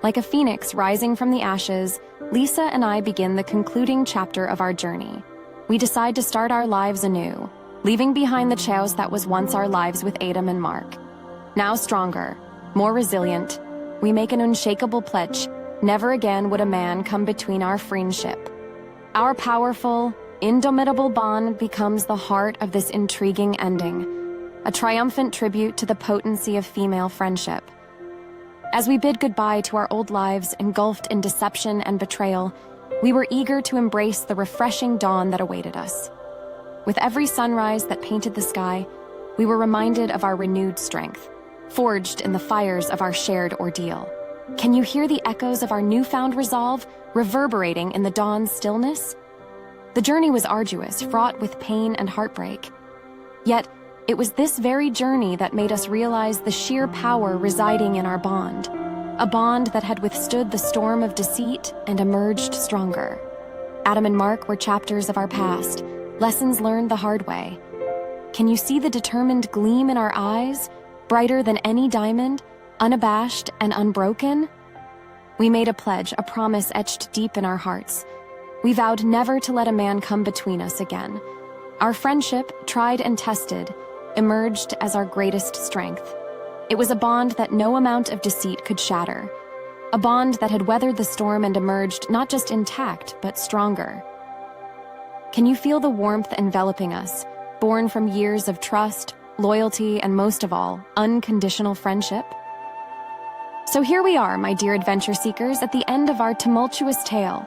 Like a phoenix rising from the ashes, Lisa and I begin the concluding chapter of our journey. We decide to start our lives anew, leaving behind the chaos that was once our lives with Adam and Mark. Now stronger, more resilient, we make an unshakable pledge, Never again would a man come between our friendship. Our powerful, indomitable bond becomes the heart of this intriguing ending, a triumphant tribute to the potency of female friendship. As we bid goodbye to our old lives engulfed in deception and betrayal, we were eager to embrace the refreshing dawn that awaited us. With every sunrise that painted the sky, we were reminded of our renewed strength, forged in the fires of our shared ordeal. Can you hear the echoes of our newfound resolve reverberating in the dawn's stillness? The journey was arduous, fraught with pain and heartbreak. Yet, it was this very journey that made us realize the sheer power residing in our bond, a bond that had withstood the storm of deceit and emerged stronger. Adam and Mark were chapters of our past, lessons learned the hard way. Can you see the determined gleam in our eyes, brighter than any diamond, unabashed and unbroken? We made a pledge, a promise etched deep in our hearts. We vowed never to let a man come between us again. Our friendship, tried and tested, emerged as our greatest strength. It was a bond that no amount of deceit could shatter, a bond that had weathered the storm and emerged not just intact, but stronger. Can you feel the warmth enveloping us, born from years of trust, loyalty, and most of all, unconditional friendship? So here we are, my dear adventure seekers, at the end of our tumultuous tale.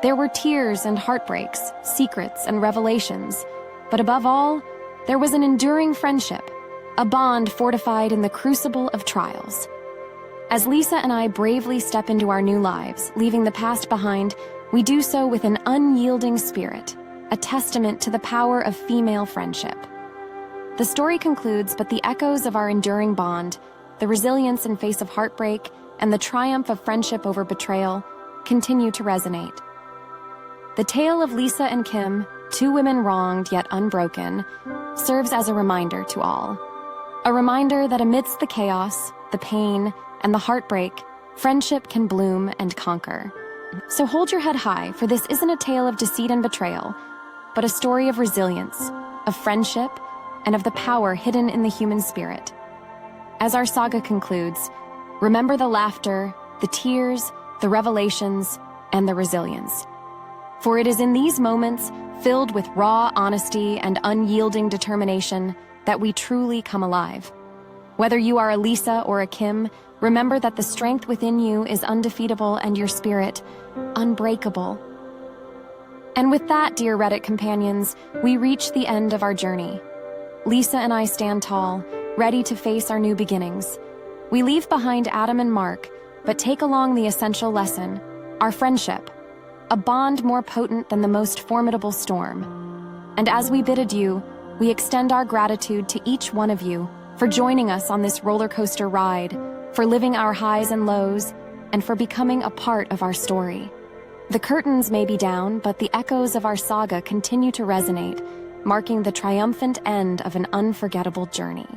There were tears and heartbreaks, secrets and revelations, but above all, there was an enduring friendship, a bond fortified in the crucible of trials. As Lisa and I bravely step into our new lives, leaving the past behind, we do so with an unyielding spirit, a testament to the power of female friendship. The story concludes, but the echoes of our enduring bond, the resilience in face of heartbreak, and the triumph of friendship over betrayal continue to resonate. The tale of Lisa and Kim, two women wronged yet unbroken, serves as a reminder to all. A reminder that amidst the chaos, the pain, and the heartbreak, friendship can bloom and conquer. So hold your head high, for this isn't a tale of deceit and betrayal, but a story of resilience, of friendship, and of the power hidden in the human spirit. As our saga concludes, remember the laughter, the tears, the revelations, and the resilience. For it is in these moments, filled with raw honesty and unyielding determination, that we truly come alive. Whether you are a Lisa or a Kim, remember that the strength within you is undefeatable and your spirit unbreakable. And with that, dear Reddit companions, we reach the end of our journey. Lisa and I stand tall, ready to face our new beginnings. We leave behind Adam and Mark, but take along the essential lesson, our friendship, a bond more potent than the most formidable storm. And as we bid adieu, we extend our gratitude to each one of you for joining us on this roller coaster ride, for living our highs and lows, and for becoming a part of our story. The curtains may be down, but the echoes of our saga continue to resonate, marking the triumphant end of an unforgettable journey.